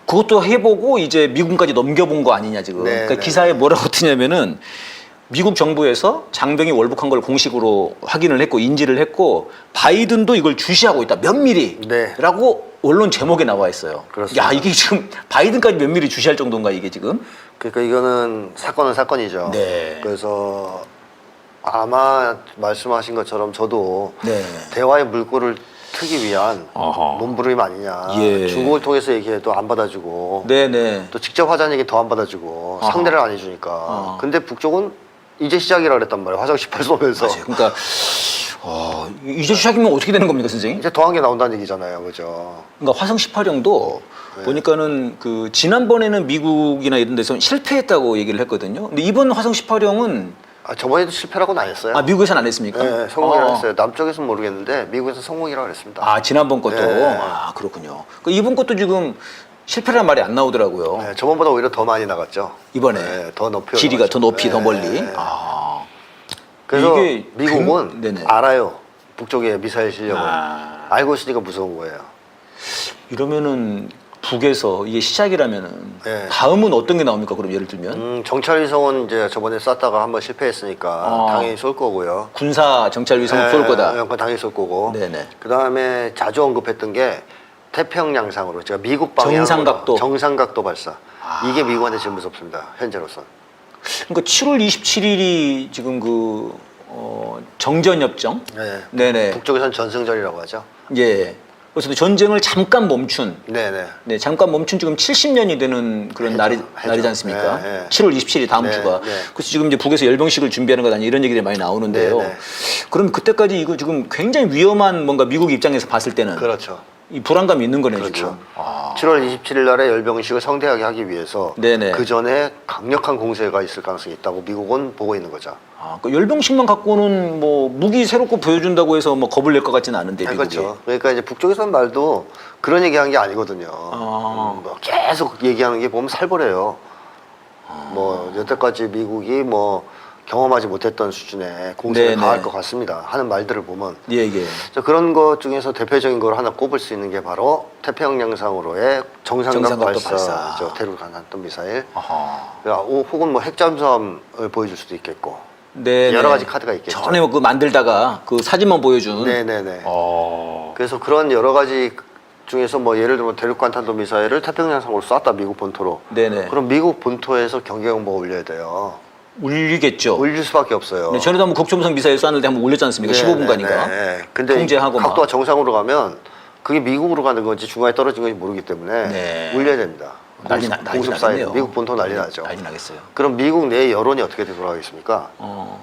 그것도 해보고 이제 미군까지 넘겨본 거 아니냐 지금. 네, 그러니까 네, 기사에 뭐라고 뜨냐면은 미국 정부에서 장병이 월북한 걸 공식으로 확인을 했고 인지를 했고 바이든도 이걸 주시하고 있다. 몇 미리라고 언론 제목에 나와 있어요. 그렇습니다. 야 이게 지금 바이든까지 몇 미리 주시할 정도인가 이게 지금? 그러니까 이거는 사건은 사건이죠. 네. 그래서 아마 말씀하신 것처럼 저도 네. 대화의 물꼬를 트기 위한 어허. 몸부림 아니냐. 예. 중국을 통해서 얘기해도 안 받아주고 네네. 또 직접 하자는 얘기 더 안 받아주고 어허. 상대를 안 해주니까. 어허. 근데 북쪽은 이제 시작이라 그랬단 말이에요. 화성 18 쏘면서. 맞아요. 그러니까 이제 시작이면 어떻게 되는 겁니까, 선생님? 이제 더한 게 나온다는 얘기잖아요. 그죠? 그러니까 화성 18형도 보니까는 그 지난번에는 미국이나 이런 데서 실패했다고 얘기를 했거든요. 근데 이번 화성 18형은 저번에도 실패라고는 안 했어요. 미국에서는 안 했습니까? 네, 성공이라고 했어요. 남쪽에서는 모르겠는데 미국에서 성공이라고 그랬습니다. 지난번 것도 네. 그렇군요. 그 이번 것도 지금 실패란 말이 안 나오더라고요. 네, 저번보다 오히려 더 많이 나갔죠. 이번에 네, 더 높이 길이가 올라갔죠. 더 높이 더 네, 멀리. 네. 이게 그래서 미국은 네네. 알아요. 북쪽의 미사일 실력을. 아. 알고 있으니까 무서운 거예요. 이러면은 북에서 이게 시작이라면은 네. 다음은 어떤 게 나옵니까? 그럼 예를 들면 정찰위성은 이제 저번에 쐈다가 한번 실패했으니까 당연히 쏠 거고요. 군사 정찰 위성을 쏠 거다. 그건 당연히 쏠 거고. 네네. 그 다음에 자주 언급했던 게 태평양상으로 제가 미국 방향으로 정상각도. 정상각도 발사. 이게 미국한테 제일 무섭습니다. 현재로선. 그러니까 7월 27일이 지금 정전 협정. 네. 네네. 북쪽에선 전승절이라고 하죠. 예. 그래서 전쟁을 잠깐 멈춘 네네. 네, 잠깐 멈춘 지금 70년이 되는 그런 날이지 않습니까? 네, 네. 7월 27일 다음 네, 주가. 네. 그래서 지금 이제 북에서 열병식을 준비하는 것 아니냐 이런 얘기들이 많이 나오는데요. 네, 네. 그럼 그때까지 이거 지금 굉장히 위험한 뭔가 미국 입장에서 봤을 때는 그렇죠. 이 불안감이 있는 거네요, 그렇죠. 지금. 7월 27일 날에 열병식을 성대하게 하기 위해서 네네. 그 전에 강력한 공세가 있을 가능성이 있다고 미국은 보고 있는 거죠. 그 열병식만 갖고는 뭐 무기 새롭고 보여준다고 해서 뭐 겁을 낼 것 같지는 않은데 네, 미국이. 그렇죠. 그러니까 이제 북쪽에서 는 말도 그런 얘기한 게 아니거든요. 뭐 계속 얘기하는 게 보면 살벌해요. 뭐 여태까지 미국이 뭐 경험하지 못했던 수준의 공세를 네네. 가할 것 같습니다. 하는 말들을 보면 예, 예. 자, 그런 것 중에서 대표적인 걸 하나 꼽을 수 있는 게 바로 태평양상으로의 정상각 정상각도 발사죠. 테러 가능했던 미사일. 아하. 혹은 뭐 핵잠수함을 보여줄 수도 있겠고. 네, 여러 네. 가지 카드가 있겠죠. 전에 뭐 그 만들다가 그 사진만 보여준. 네네네. 어. 그래서 그런 여러 가지 중에서 뭐 예를 들면 대륙간 탄도 미사일을 태평양상으로 쐈다 미국 본토로. 네네. 그럼 미국 본토에서 경계 경보가 울려야 돼요. 울리겠죠. 울릴 수밖에 없어요. 네, 전에도 한번 극초음속 미사일 쐈는데 한번 올렸지 않습니까? 15분간인가. 네. 근데 통제하고 막. 각도가 정상으로 가면 그게 미국으로 가는 건지 중간에 떨어진 건지 모르기 때문에 네. 울려야 됩니다. 난리 공습 사이 나겠네요. 미국 본토 난리 나죠. 난리 나겠어요. 그럼 미국 내 여론이 어떻게 돌아가겠습니까?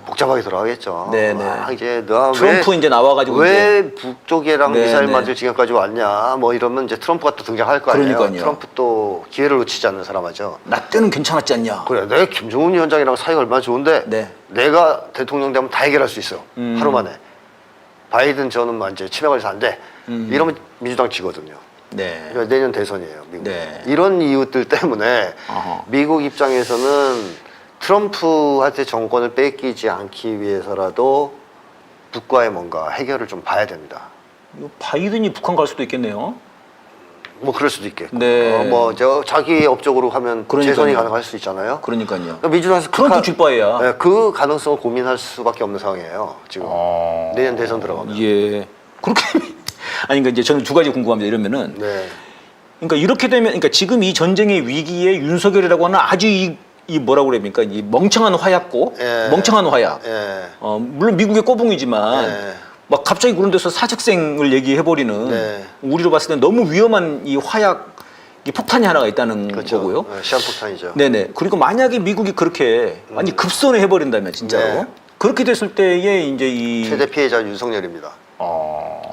복잡하게 돌아가겠죠. 네네. 이제 너가 트럼프 이제 나와가지고 왜 북쪽이랑 네, 미사일 네. 만들 지경까지 왔냐? 뭐 이러면 이제 트럼프가 또 등장할 거 아니에요. 그러니까요. 트럼프 또 기회를 놓치지 않는 사람이죠. 나 때는 괜찮았지 않냐. 그래, 내가 김정은 위원장이랑 사이가 얼마나 좋은데 네. 내가 대통령 되면 다 해결할 수 있어. 하루 만에. 바이든 저는 이제 치매 걸려서 안 돼. 이러면 민주당 지거든요. 네. 그러니까 내년 대선이에요, 미국. 네. 이런 이유들 때문에 어허. 미국 입장에서는 트럼프한테 정권을 뺏기지 않기 위해서라도 북과의 뭔가 해결을 좀 봐야 됩니다. 이거 바이든이 북한 갈 수도 있겠네요. 뭐 그럴 수도 있겠고. 네. 뭐 자기 업적으로 하면 그러니까요. 재선이 가능할 수 있잖아요. 그러니까요. 그러니까 민주당에서 트럼프 줄 바에야. 네, 그 가능성을 고민할 수밖에 없는 상황이에요. 지금 내년 대선 들어가면. 예. 그렇게 아니 그러니까 이제 저는 두 가지 궁금합니다. 이러면은 네. 그러니까 이렇게 되면 그러니까 지금 이 전쟁의 위기에 윤석열이라고 하는 아주 이 뭐라고 그럽니까? 이 멍청한 화약고, 예. 멍청한 화약. 예. 물론 미국의 꼬붕이지만 네. 막 갑자기 그런 데서 사직생을 얘기해버리는 네. 우리로 봤을 때 너무 위험한 이 화약 이 폭탄이 하나가 있다는 그렇죠. 거고요. 네, 시한폭탄이죠. 네네. 그리고 만약에 미국이 그렇게 완전 급선을 해버린다면 진짜로 네. 그렇게 됐을 때에 이제 이 최대 피해자는 윤석열입니다.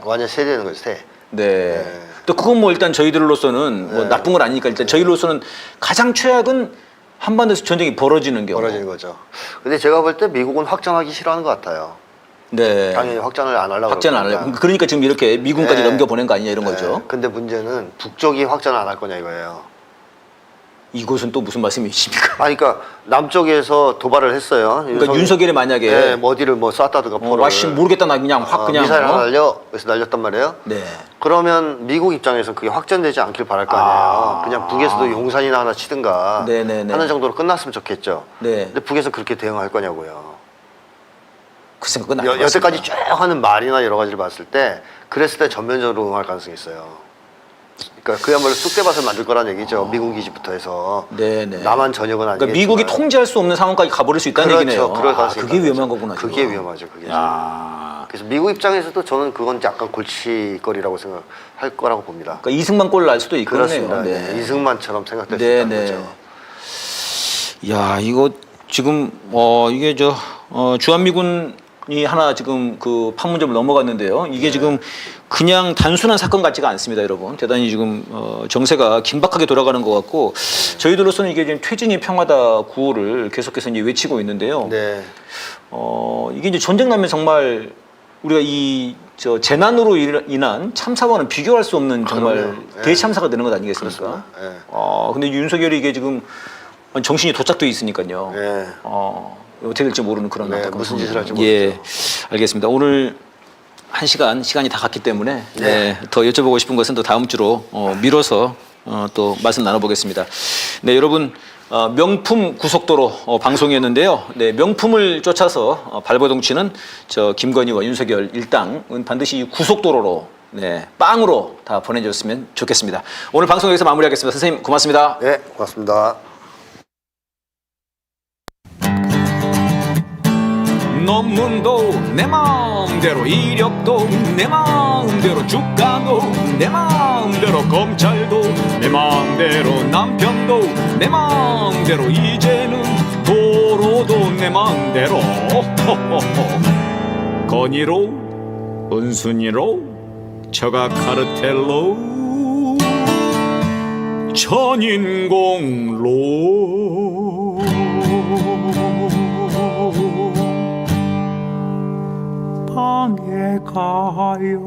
완전 세대는 거죠, 세. 네. 또 그건 뭐 일단 저희들로서는 뭐 네. 나쁜 건 아니니까 일단 저희로서는 가장 최악은 한반도에서 전쟁이 벌어지는 경우. 벌어지는 거죠. 근데 제가 볼 때 미국은 확장하기 싫어하는 것 같아요. 네. 당연히 확장을 안 하려고 확전 안 그럴 하려고. 그러니까 지금 이렇게 미군까지 네. 넘겨보낸 거 아니냐 이런 거죠. 근데 문제는 북쪽이 확장을 안 할 거냐 이거예요. 이것은 또 무슨 말씀이십니까? 그러니까 남쪽에서 도발을 했어요. 그러니까 윤석열이 만약에 네, 뭐 어디를 뭐 쐈다든가 포를. 와씨 모르겠다 나 그냥 확 그냥 미사일 하나 날려. 그래서 날렸단 말이에요. 네. 그러면 미국 입장에서 그게 확전되지 않길 바랄 거 아니에요. 그냥 북에서도 용산이나 하나 치든가 네네네. 하는 정도로 끝났으면 좋겠죠. 네. 근데 북에서 그렇게 대응할 거냐고요. 그 생각은 안 해봤습니다. 여태까지 쭉 하는 말이나 여러 가지를 봤을 때 그랬을 때 전면적으로 응할 가능성이 있어요. 그러니까 그야말로 쑥대밭을 만들 거란 얘기죠. 미군 기지부터 해서. 네네. 남한 전역은 아니겠지만. 그러니까 미국이 통제할 수 없는 상황까지 가버릴 수 있다는 그렇죠. 얘기네요. 그럴 가능성이 그게 있다는 위험한 거죠. 거구나. 그게 지금. 위험하죠. 그게. 야. 그래서 미국 입장에서도 저는 그건 약간 골칫거리라고 생각할 거라고 봅니다. 그러니까 이승만 꼴 날 수도 있겠네요. 그렇습니다. 네. 이승만처럼 생각될 수 네, 있다는 네. 거죠. 야, 이거 지금 이게 주한미군이 하나 지금 그 판문점을 넘어갔는데요. 이게 네. 지금 그냥 단순한 사건 같지가 않습니다, 여러분. 대단히 지금 정세가 긴박하게 돌아가는 것 같고 저희들로서는 이게 지금 퇴진이 평화다 구호를 계속해서 이제 외치고 있는데요. 네. 이게 이제 전쟁 나면 정말 우리가 재난으로 인한 참사와는 비교할 수 없는 정말 그럼요. 예. 대참사가 되는 것 아니겠습니까? 그렇습니다. 예. 근데 윤석열이 이게 지금 정신이 도착돼 있으니까요. 예. 어떻게 될지 모르는 그런 네, 안타까운 무슨 짓을 할지 예, 모르죠. 알겠습니다. 오늘 시간이 다 갔기 때문에 더 여쭤보고 싶은 것은 또 다음 주로 미뤄서 또 말씀 나눠보겠습니다. 네, 여러분 명품 고속도로 방송이었는데요. 네, 명품을 쫓아서 발버둥치는 김건희와 윤석열 일당은 반드시 이 고속도로로 빵으로 다 보내줬으면 좋겠습니다. 오늘 방송 여기서 마무리하겠습니다. 선생님 고맙습니다. 네, 고맙습니다. 논문도 내 마음대로, 이력도 내 마음대로, 주가도 내 마음대로, 검찰도 내 마음대로, 남편도 내 마음대로, 이제는 도로도 내 마음대로. 건의로, 은순이로, 저가 카르텔로, 전인공로. 방에 가요.